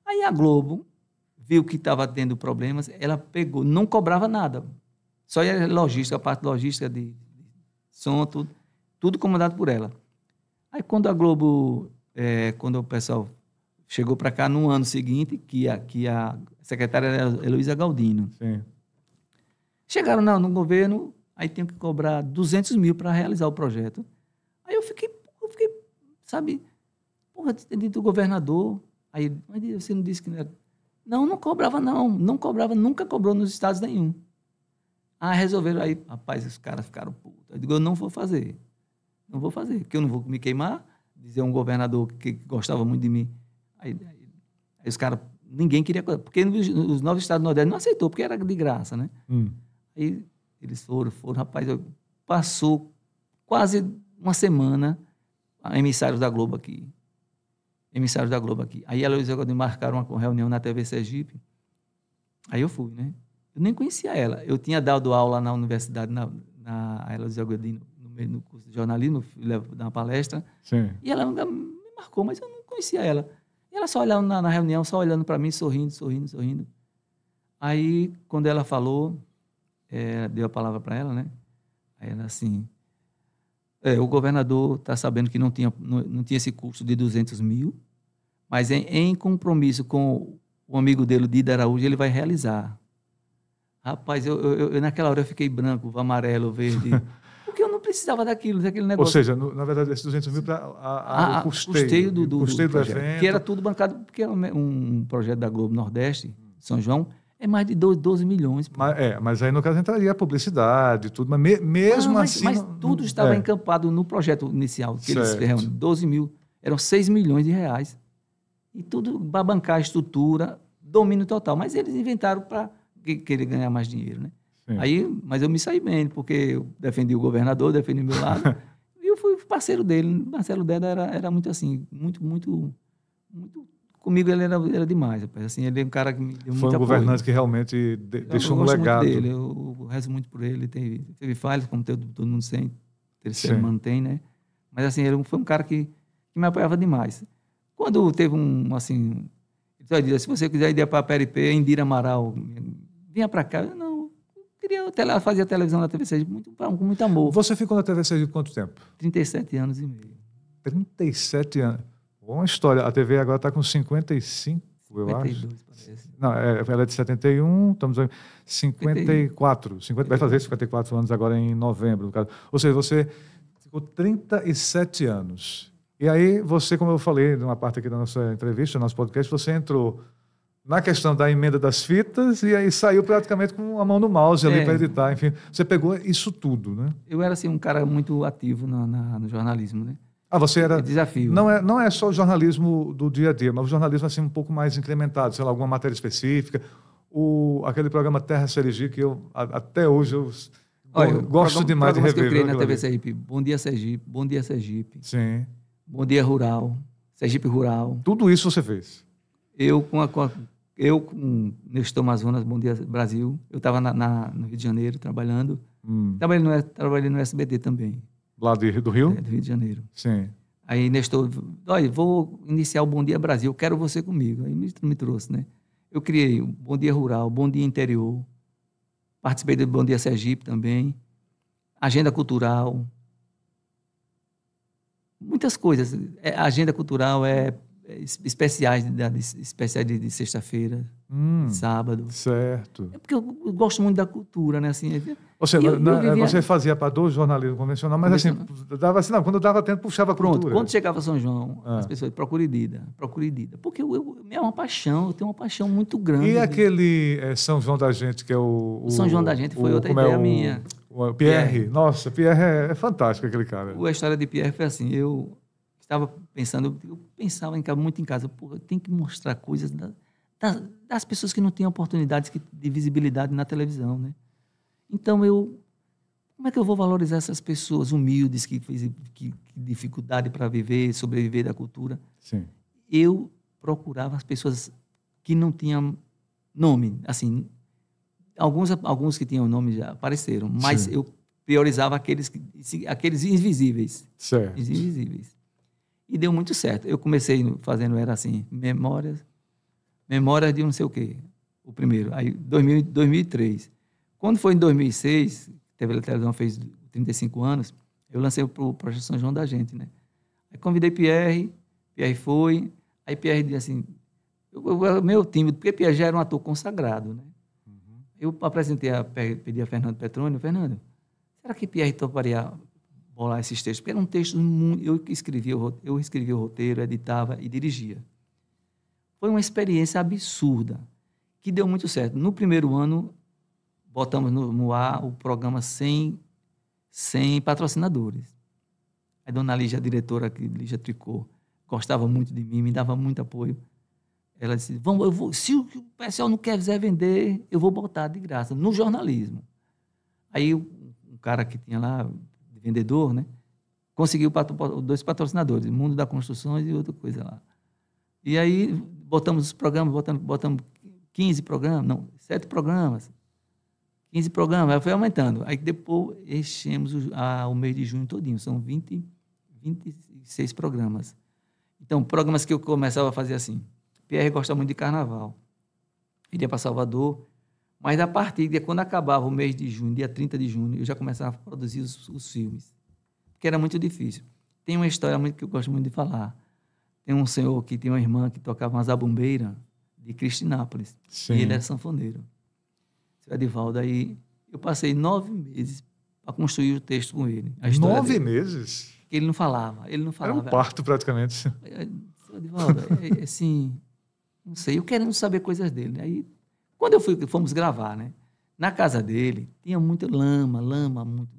Aí a Globo viu que estava tendo problemas, ela pegou, não cobrava nada, só ia logística, a parte logística de som, tudo comandado por ela. Aí quando a Globo, quando o pessoal chegou para cá no ano seguinte, que a secretária era Heloísa Galdino, chegaram no governo, aí tinham que cobrar 200 mil para realizar o projeto. Aí eu fiquei sabe, porra, do governador. Aí, mas você não disse que não era... Não cobrava, não cobrava, nunca cobrou nos estados nenhum. Resolveram, aí, rapaz, os caras ficaram putos. Eu digo, eu não vou fazer, porque eu não vou me queimar, dizer um governador que gostava muito de mim. Aí os caras, ninguém queria, porque os 9 estados do Nordeste não aceitou, porque era de graça, né? Aí eles foram, rapaz, passou quase uma semana, emissários da Globo aqui. Aí a Heloísa Galdino marcaram uma reunião na TV Sergipe, aí eu fui, né? Eu nem conhecia ela, eu tinha dado aula na universidade, na Heloísa Galdino, no curso de jornalismo, fui dar uma palestra, e ela me marcou, mas eu não conhecia ela. E ela só olhando na reunião, só olhando para mim, sorrindo. Aí, quando ela falou, deu a palavra para ela, né? Aí ela assim, O governador está sabendo que não tinha esse custo de 200 mil, mas em compromisso com o amigo dele, o Dida Araújo, ele vai realizar. Rapaz, eu naquela hora eu fiquei branco, amarelo, verde, porque eu não precisava daquele negócio. Ou seja, na verdade, esses 200 mil para o custeio do projeto, evento. que era tudo bancado, porque era um projeto da Globo Nordeste, São João, é mais de 12 milhões. Mas aí, no caso, entraria a publicidade, tudo, mas mesmo assim... Mas tudo estava encampado no projeto inicial, que eles fizeram 12 mil, eram 6 milhões de reais. E tudo para bancar a estrutura, domínio total. Mas eles inventaram para querer ganhar mais dinheiro, né? Mas eu me saí bem, porque eu defendi o governador, defendi meu lado, e eu fui parceiro dele. Marcelo Deda era muito assim, muito comigo ele era demais, rapaz. Assim, ele é um cara que me deu muito apoio. Foi um governante que realmente deixou um legado. Muito dele, eu rezo muito por ele. Teve falhas, como todo mundo sempre, ser humano tem, né? Mas assim, ele foi um cara que me apoiava demais. Quando teve assim, ele disse, se você quiser ir para a PRP, Indira Amaral, vinha para cá. Eu queria fazer a televisão na TV Sergipe com muito amor. Você ficou na TV Sergipe quanto tempo? 37 anos e meio. 37 anos. Boa história. A TV agora está com 55, 52, eu acho. Parece. Não, ela é de 71, estamos em 54. 50, vai fazer 54 anos agora em novembro, no caso. Ou seja, você ficou 37 anos. E aí você, como eu falei numa parte aqui da nossa entrevista, do nosso podcast, você entrou na questão da emenda das fitas e aí saiu praticamente com a mão no mouse ali para editar. Enfim, você pegou isso tudo, né? Eu era assim, um cara muito ativo no jornalismo, né? Você era... Desafio. Não é só o jornalismo do dia a dia, mas o jornalismo assim, um pouco mais incrementado, sei lá, alguma matéria específica. Aquele programa Terra Sergipe, que até hoje eu gosto demais de rever. Que eu criei na TV Sergipe. Bom Dia Sergipe, Bom Dia Sergipe. Sim. Bom Dia Rural, Sergipe Rural. Tudo isso você fez? Eu com Nestor Amazonas, Bom Dia Brasil. Eu estava no Rio de Janeiro trabalhando. Trabalhei no SBT também. Lá do Rio? Do Rio de Janeiro. Sim. Aí Nestor, olha, vou iniciar o Bom Dia Brasil, quero você comigo. Aí me trouxe, né? Eu criei o Bom Dia Rural, Bom Dia Interior, participei do Bom Dia Sergipe também, Agenda Cultural, muitas coisas. A agenda cultural especiais de sexta-feira, sábado. Certo. É porque eu gosto muito da cultura, né? Assim, ou seja, você fazia para do jornalismo convencional, mas assim, quando dava tempo, puxava a cultura. Quando chegava São João, as pessoas, procure Dida. Porque é uma paixão, eu tenho uma paixão muito grande. E aquele São João da Gente, que é o São João da Gente foi outra ideia minha. O Pierre. Nossa, Pierre é fantástico aquele cara. A história de Pierre foi assim, eu estava pensando, eu pensava muito em casa, eu tenho que mostrar coisas das pessoas que não têm oportunidades de visibilidade na televisão, né? Então, como é que eu vou valorizar essas pessoas humildes que dificuldade para viver, sobreviver da cultura? Sim. Eu procurava as pessoas que não tinham nome, assim, alguns que tinham nome já apareceram, mas eu priorizava aqueles invisíveis. Certo. Invisíveis. E deu muito certo. Eu comecei fazendo, era assim, memórias de não sei o quê, o primeiro. Aí, 2003. Quando foi em 2006, a televisão fez 35 anos, eu lancei o projeto São João da Gente, né? Aí convidei Pierre foi, aí Pierre disse assim, meio tímido, porque Pierre já era um ator consagrado, né? Uhum. Eu pedi a Fernando Petrônio, Fernando, será que Pierre toparia bolar esses textos? Porque eram textos muito... Eu escrevia o roteiro, editava e dirigia. Foi uma experiência absurda, que deu muito certo. No primeiro ano, botamos no ar o programa sem patrocinadores. A dona Lígia, a diretora, Lígia Tricô, gostava muito de mim, me dava muito apoio. Ela disse, se o pessoal não quiser vender, eu vou botar de graça, no jornalismo. Aí um cara que tinha lá, vendedor, né, conseguiu 2 patrocinadores, Mundo da Construção e outra coisa lá. E aí botamos os programas, botamos 15 programas, 7 programas, 15 programas, aí foi aumentando. Aí depois enchemos o mês de junho todinho, são 26 programas. Então, programas que eu começava a fazer assim. Pierre gosta muito de carnaval. Ele ia para Salvador, mas a partir de quando acabava o mês de junho, dia 30 de junho, eu já começava a produzir os filmes. Porque que era muito difícil. Tem uma história muito que eu gosto muito de falar. Tem um senhor que tinha uma irmã que tocava uma zabumbeira de Cristinápolis. Sim. E ele era sanfoneiro. Seu Edivaldo, aí eu passei 9 meses para construir o texto com ele. 9 meses? Porque ele não falava. Ele não falava. Era um parto, praticamente. Seu Edivaldo, assim, não sei, eu querendo saber coisas dele. Aí, quando fomos gravar, né? Na casa dele, tinha muita lama, muito.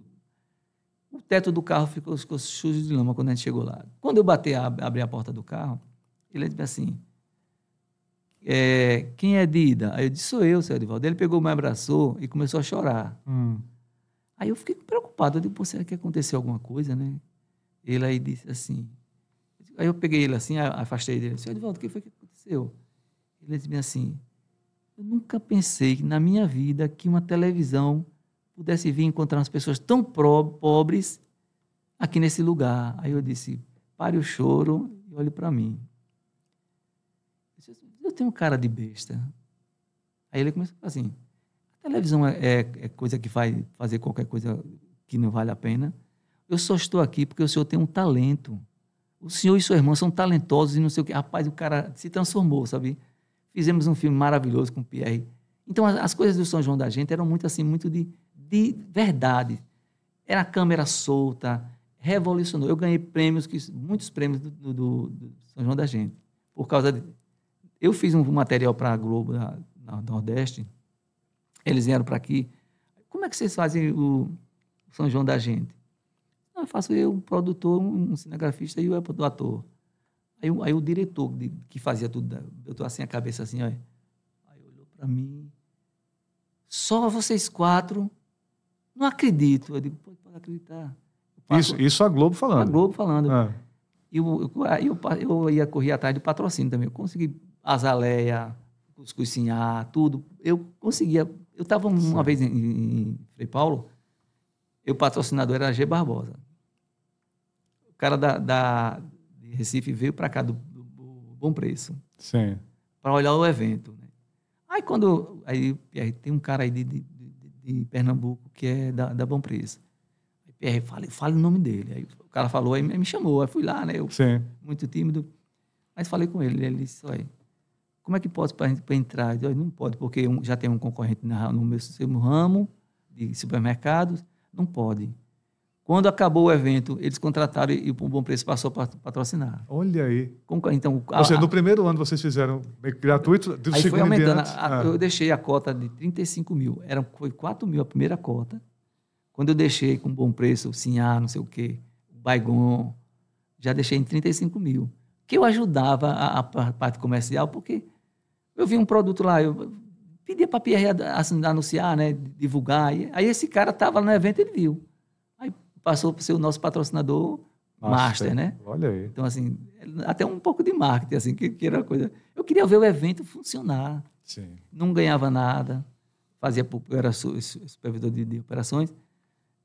O teto do carro ficou sujo de lama quando a gente chegou lá. Quando eu abri a porta do carro, ele disse assim, quem é Dida? Aí eu disse, sou eu, seu Edivaldo. Ele pegou, me abraçou e começou a chorar. Aí eu fiquei preocupado. Eu disse, pô, será que aconteceu alguma coisa, né? Ele aí disse assim... Aí eu peguei ele assim, afastei dele. Seu Edivaldo, o que foi que aconteceu? Ele disse assim, eu nunca pensei que na minha vida que uma televisão pudesse vir encontrar umas pessoas tão pobres aqui nesse lugar. Aí eu disse, pare o choro e olhe para mim. Eu tenho cara de besta. Aí ele começou a falar assim, a televisão é coisa que vai fazer qualquer coisa que não vale a pena. Eu só estou aqui porque o senhor tem um talento. O senhor e sua irmã são talentosos e não sei o quê. Rapaz, o cara se transformou, sabe? Fizemos um filme maravilhoso com o Pierre. Então, as coisas do São João da gente eram muito assim, muito de verdade. Era a câmera solta, revolucionou. Eu ganhei muitos prêmios do São João da gente. Por causa de... Eu fiz um material para a Globo, na Nordeste. Eles vieram para aqui. Como é que vocês fazem o São João da gente? Eu faço um produtor, um cinegrafista e o ator. Aí o diretor que fazia tudo, eu estou assim, a cabeça assim, olha. Aí olhou para mim. Só vocês 4. Não acredito. Eu digo, pode acreditar. Isso a Globo falando. A Globo falando. Eu ia correr atrás de patrocínio também. Eu consegui azaleia, cuscuzinhar, tudo. Eu conseguia. Eu estava uma vez em Frei Paulo, o patrocinador era G. Barbosa. O cara de Recife veio para cá do Bom Preço. Sim. Para olhar o evento. Né? Aí tem um cara aí de Pernambuco que é da Bom Preço. Aí Pierre, fale o nome dele. Aí o cara falou, aí me chamou. Aí fui lá, né? Eu, muito tímido. Mas falei com ele. Ele disse, olha, como é que pode para entrar? Eu disse, não pode, porque já tem um concorrente no meu ramo de supermercados. Não pode. Quando acabou o evento, eles contrataram e o Bom Preço passou para patrocinar. Olha aí. Então, ou seja, no primeiro ano vocês fizeram gratuito, do aí segundo foi aumentando. Eu deixei a cota de 35 mil. Foi 4 mil a primeira cota. Quando eu deixei com Bom Preço, Sinhá, não sei o quê, Baigon, já deixei em 35 mil. Que eu ajudava a parte comercial, porque eu vi um produto lá, eu pedia para a Pierre anunciar, né, divulgar. Aí esse cara estava no evento e ele viu. Aí passou para ser o nosso patrocinador master, né? Olha aí. Então, assim, até um pouco de marketing, assim, que era uma coisa... Eu queria ver o evento funcionar. Sim. Não ganhava nada. Eu era supervisor de operações.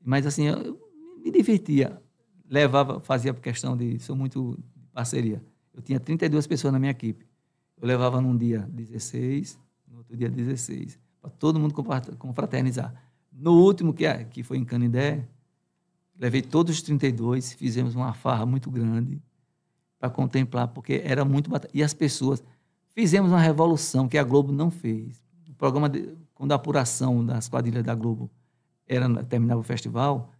Mas, assim, eu me divertia. Fazia questão sou muito de parceria. Eu tinha 32 pessoas na minha equipe. Eu levava num dia 16, no outro dia 16, para todo mundo confraternizar. No último, que foi em Canindé, levei todos os 32, fizemos uma farra muito grande para contemplar, porque era muito batalha. E as pessoas... Fizemos uma revolução que a Globo não fez. O programa, quando a apuração das quadrilhas da Globo terminava o festival,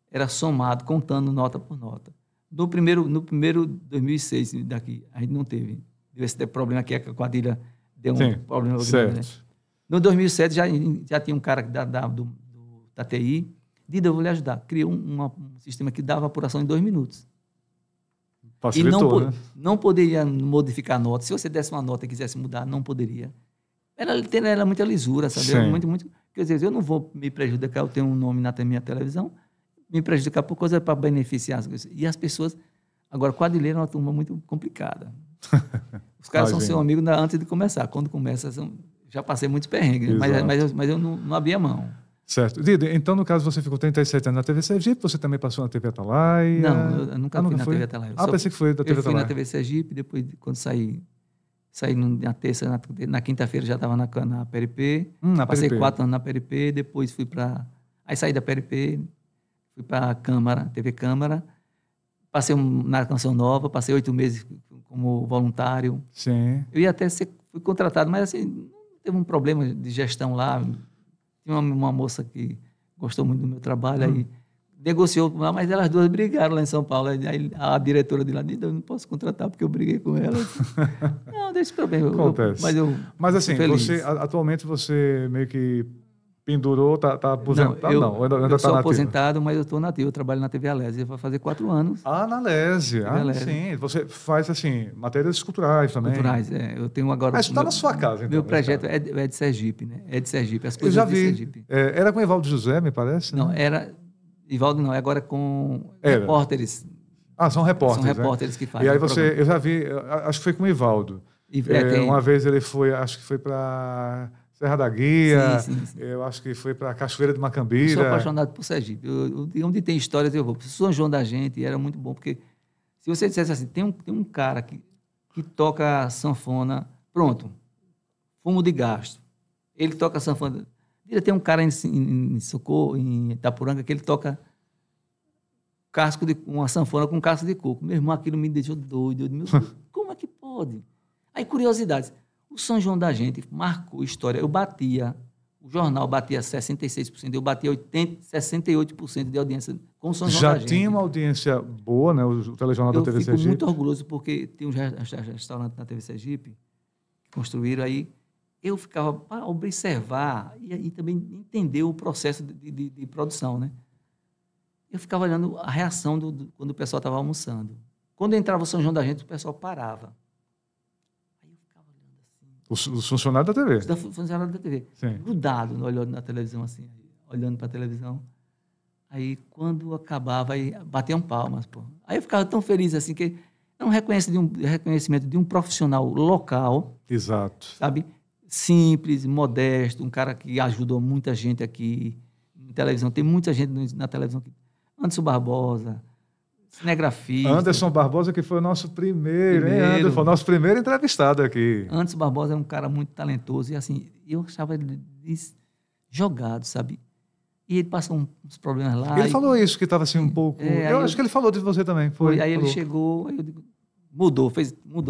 era somado, contando nota por nota. No primeiro 2006, daqui, a gente não teve. Deu esse problema aqui, a quadrilha deu um problema grande. Né? No 2007, já tinha um cara da TI, Dida, eu vou lhe ajudar. Criou um sistema que dava apuração em 2 minutos. Facilitou, né? Não poderia modificar a nota. Se você desse uma nota e quisesse mudar, não poderia. Era muita lisura, sabe? Quer dizer, eu não vou me prejudicar, eu tenho um nome na minha televisão, me prejudicar por coisa para beneficiar as coisas. E as pessoas... Agora, quadrilheiro é uma turma muito complicada. Os caras são seu amigo antes de começar. Quando começa, já passei muitos perrengues, mas eu não abria mão. Certo. Dida, então, no caso, você ficou 37 anos na TV Sergipe, você também passou na TV Atalaia? Não, eu nunca fui na TV Atalaia. Pensei que foi da TV Atalaia. Eu fui na TV Sergipe, depois, quando saí na terça, na quinta-feira já estava na PRP. Passei 4 anos na PRP, depois fui para... Aí saí da PRP, fui para a Câmara, TV Câmara, passei na Canção Nova, passei 8 meses como voluntário. Sim. Eu ia até fui contratado, mas assim, teve um problema de gestão lá. Tinha uma moça que gostou muito do meu trabalho, aí negociou com ela, mas elas duas brigaram lá em São Paulo. Aí a diretora de lá disse, eu não posso contratar porque eu briguei com ela. Não, deixa esse problema. Acontece. Mas assim, atualmente você meio que pendurou, tá aposentado? Não, ainda eu sou tá aposentado, mas eu estou nativo. Eu trabalho na TV Alésia, vai fazer 4 anos. Na Lese. Sim. Você faz, assim, matérias culturais também. Culturais, eu tenho agora... Mas está na sua casa, então. Meu projeto é de Sergipe, né? É de Sergipe, as eu coisas já vi. de Sergipe. Era com Evaldo José, me parece? Não, né? era... Evaldo não, é agora com repórteres. São repórteres. São repórteres que fazem. E aí eu já vi, acho que foi com o Evaldo. Uma vez ele foi, acho que foi para Serra da Guia, sim. Eu acho que foi para Cachoeira de Macambira. Eu sou apaixonado por Sergipe. Onde tem histórias eu vou. São João da Gente era muito bom, porque se você dissesse assim, tem um cara que toca sanfona, pronto, fumo de gasto. Ele toca sanfona. Tem um cara em Socorro, em Itapuranga, que ele toca uma sanfona com casco de coco. Meu irmão, aquilo me deixou doido. Eu disse, como é que pode? Aí, curiosidades. O São João da Gente marcou história. O jornal batia 66%, eu batia 68% de audiência com o São João da Gente. Já tinha uma audiência boa, né? O telejornal da TV Sergipe. Eu fico muito orgulhoso, porque tem um restaurante na TV Sergipe que construíram aí. Eu ficava para observar e também entender o processo de produção, né? Eu ficava olhando a reação quando o pessoal estava almoçando. Quando entrava o São João da Gente, o pessoal parava. Aí eu ficava olhando assim. Os funcionários da TV? Os funcionários da TV. Sim. Grudado, olhando na televisão assim, olhando para a televisão. Aí, quando acabava, aí batiam palmas, pô. Aí eu ficava tão feliz assim, que é um reconhecimento de um profissional local. Exato. Sabe? Simples, modesto, um cara que ajudou muita gente aqui na televisão. Tem muita gente na televisão aqui. Anderson Barbosa, cinegrafista. Anderson Barbosa, que foi o nosso primeiro, hein, Anderson? Foi o nosso primeiro entrevistado aqui. Anderson Barbosa é um cara muito talentoso e, assim, eu achava ele jogado, sabe? E ele passou uns problemas lá. Ele falou isso, que estava assim um pouco... eu acho que ele falou de você também. Aí ele chegou, eu digo, mudou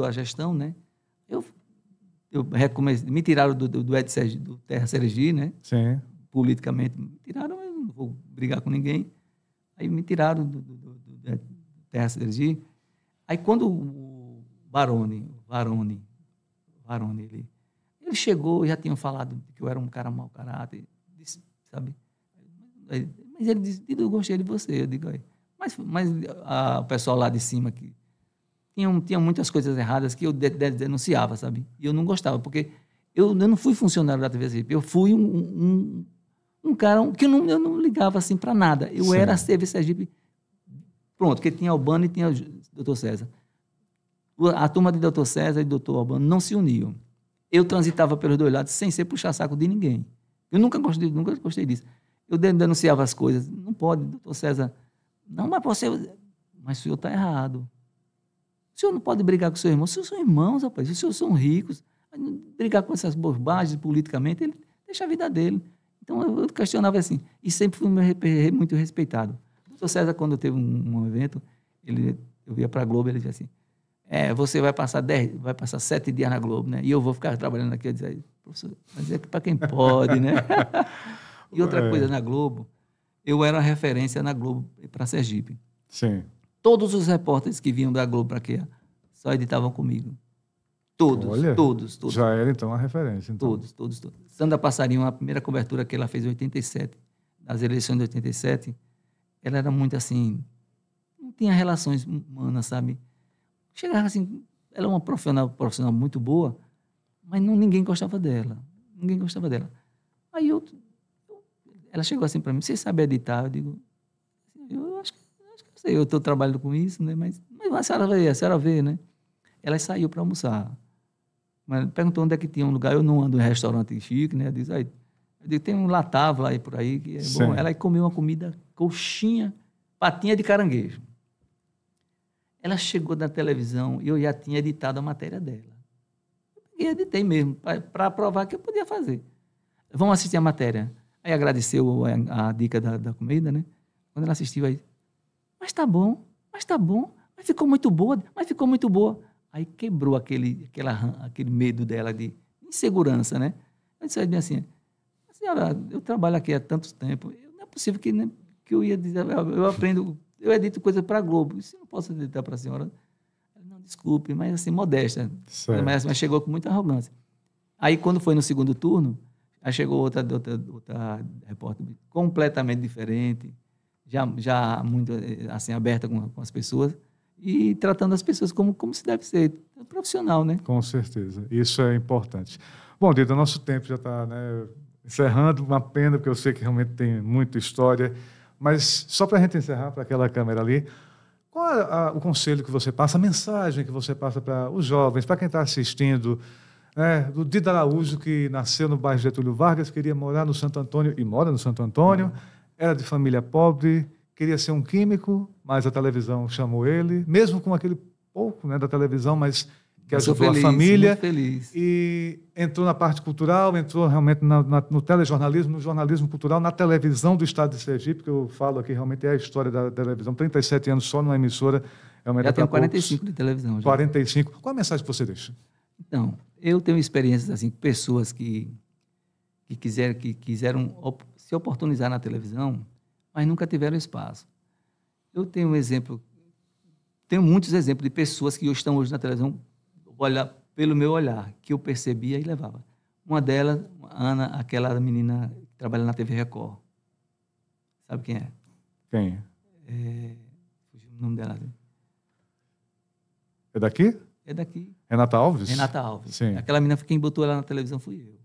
a gestão, né? Eu me tiraram do Terra Sergi, né? Sim. Politicamente, me tiraram, eu não vou brigar com ninguém. Aí me tiraram do Terra Sergi. Aí quando o Varone, ele chegou, já tinham falado que eu era um cara mau caráter, disse, sabe? Mas ele disse, eu gostei de você. Eu digo, mas o pessoal lá de cima que tinha muitas coisas erradas que eu denunciava, sabe? E eu não gostava, porque eu não fui funcionário da TV Sergipe, eu fui um cara que eu não ligava assim para nada. Eu era a TV Sergipe, pronto, porque tinha Albano e tinha o Dr. César. A turma de Dr. César e Dr. Albano não se uniam. Eu transitava pelos dois lados sem ser puxar-saco de ninguém. Eu nunca gostei disso. Eu denunciava as coisas. Não pode, Dr. César. Não, mas o senhor está errado. O senhor não pode brigar com o seu irmão. Os senhores são irmãos, rapaz. Os senhores são ricos. Brigar com essas bobagens politicamente, ele deixa a vida dele. Então, eu questionava assim. E sempre fui muito respeitado. O doutor César, quando teve um evento, eu ia para a Globo, ele dizia assim, você vai passar 7 dias na Globo, né? E eu vou ficar trabalhando aqui. Eu dizia, professor, mas é para quem pode, né? E outra coisa, na Globo, eu era a referência na Globo para Sergipe. Sim. Todos os repórteres que vinham da Globo para aqui só editavam comigo. Todos. Já era, então, a referência. Então. Todos. Sandra Passarinho, a primeira cobertura que ela fez em 87, nas eleições de 87, ela era muito assim, não tinha relações humanas, sabe? Chegava assim, ela é uma profissional muito boa, mas ninguém gostava dela. Aí ela chegou assim para mim, você sabe editar? Eu digo, eu acho que eu sei, eu estou trabalhando com isso, né? Mas a senhora vê, né? Ela saiu para almoçar. Mas perguntou onde é que tinha um lugar. Eu não ando em restaurante chique, né? Eu digo, tem um Latavo lá por aí, que é bom. Ela comeu uma comida, coxinha, patinha de caranguejo. Ela chegou na televisão e eu já tinha editado a matéria dela. E editei mesmo, para provar que eu podia fazer. Vamos assistir a matéria. Aí agradeceu a dica da comida, né? Quando ela assistiu, aí, mas tá bom, mas ficou muito boa, Aí quebrou aquele medo dela de insegurança, né? Eu disse bem assim, senhora, eu trabalho aqui há tanto tempo, não é possível que eu ia dizer, eu edito coisa para a Globo, isso eu não posso editar para a senhora. Não, desculpe, mas assim, modesta. Mas chegou com muita arrogância. Aí, quando foi no segundo turno, aí chegou outra repórter completamente diferente, já muito assim, aberta com as pessoas e tratando as pessoas como se deve ser, profissional, né? Com certeza, isso é importante. Bom, Dida, nosso tempo já está, né, encerrando, uma pena, porque eu sei que realmente tem muita história, mas só para a gente encerrar, para aquela câmera ali, qual é o conselho que você passa, a mensagem que você passa para os jovens, para quem está assistindo, do Dida Araújo, que nasceu no bairro Getúlio Vargas, queria morar no Santo Antônio, e mora no Santo Antônio, era de família pobre, queria ser um químico, mas a televisão chamou ele, mesmo com aquele pouco, né, da televisão, mas que ajudou a família. Muito feliz. E entrou na parte cultural, entrou realmente no telejornalismo, no jornalismo cultural, na televisão do estado de Sergipe, que eu falo aqui, realmente é a história da televisão. 37 anos só numa emissora. Já tenho 45 de televisão. Já. 45. Qual a mensagem que você deixa? Então, eu tenho experiências assim, pessoas que quiseram se oportunizar na televisão, mas nunca tiveram espaço. Eu tenho muitos exemplos de pessoas que estão hoje na televisão, pelo meu olhar, que eu percebia e levava. Uma delas, Ana, aquela menina que trabalha na TV Record. Sabe quem é? Quem? Fugiu o nome dela. É daqui? É daqui. Renata Alves? Renata Alves. Sim. Aquela menina, quem botou ela na televisão fui eu.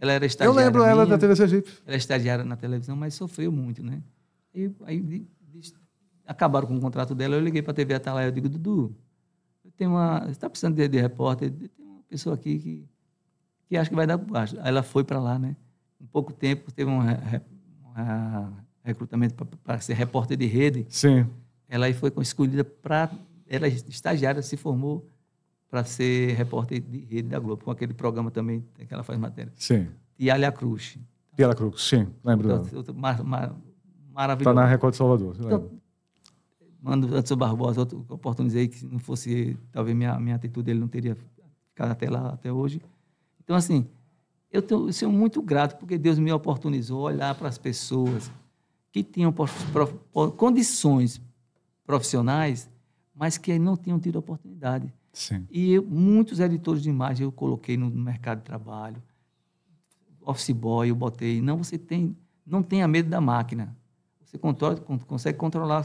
Ela era estagiária. Eu lembro ela da TV Sergipe. Ela é estagiária na televisão, mas sofreu muito, né? Aí acabaram com o contrato dela, eu liguei para a TV Atalaia, eu digo, Dudu, você está precisando de repórter, tem uma pessoa aqui que acha que vai dar baixo. Aí ela foi para lá, né? Em pouco tempo, teve um recrutamento para ser repórter de rede. Sim. Ela aí foi escolhida para... Ela é estagiária, se formou para ser repórter de rede da Globo, com aquele programa também que ela faz matéria. Sim. Tialia Cruz. Tialia Cruz, sim, lembro dela. Maravilhoso. Está na Record de Salvador. Então, mando Anderson Barbosa, eu oportunizei que se não fosse, talvez minha atitude, ele não teria ficado até lá, até hoje. Então, assim, eu sou muito grato porque Deus me oportunizou olhar para as pessoas que tinham condições profissionais, mas que não tinham tido oportunidade. Sim. E muitos editores de imagem eu coloquei no mercado de trabalho, office boy, eu botei, não tenha medo da máquina. Você consegue controlar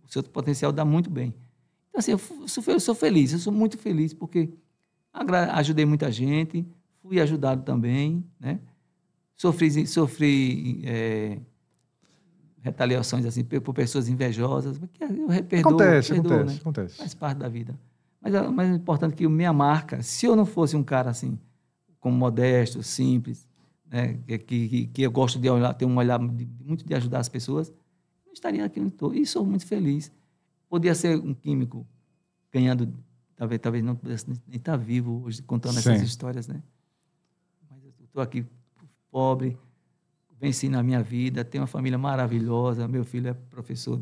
o seu potencial, dá muito bem. Então, assim, eu sou feliz, eu sou muito feliz, porque ajudei muita gente, fui ajudado também, né? Sofri retaliações assim, por pessoas invejosas, porque eu perdoo, acontece. Faz parte da vida. Mas é mais importante que a minha marca, se eu não fosse um cara assim, como modesto, simples, né, que eu gosto de olhar, ter um olhar muito de ajudar as pessoas, não estaria aqui onde estou. E sou muito feliz. Podia ser um químico ganhando, talvez não pudesse nem estar vivo hoje contando essas histórias, né? Mas eu estou aqui pobre, venci na minha vida, tenho uma família maravilhosa, meu filho é professor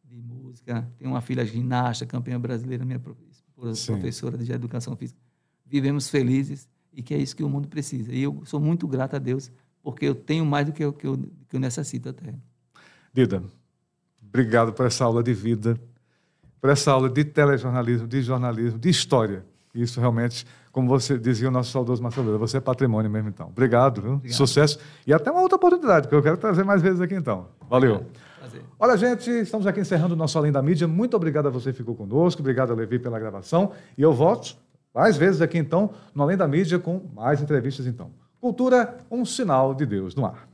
de música, tenho uma filha ginasta, campeã brasileira, minha esposa professora de educação física. Vivemos felizes e que é isso que o mundo precisa. E eu sou muito grato a Deus, porque eu tenho mais do que eu necessito até. Dida, obrigado por essa aula de vida, por essa aula de telejornalismo, de jornalismo, de história. Isso realmente, como você dizia o nosso saudoso Marcelo, você é patrimônio mesmo, então. Obrigado, viu? Obrigado. Sucesso. E até uma outra oportunidade, porque eu quero trazer mais vezes aqui, então. Valeu. Prazer. Olha, gente, estamos aqui encerrando o nosso Além da Mídia. Muito obrigado a você que ficou conosco. Obrigado a Levi pela gravação. E eu volto mais vezes aqui, então, no Além da Mídia, com mais entrevistas, então. Cultura, um sinal de Deus no ar.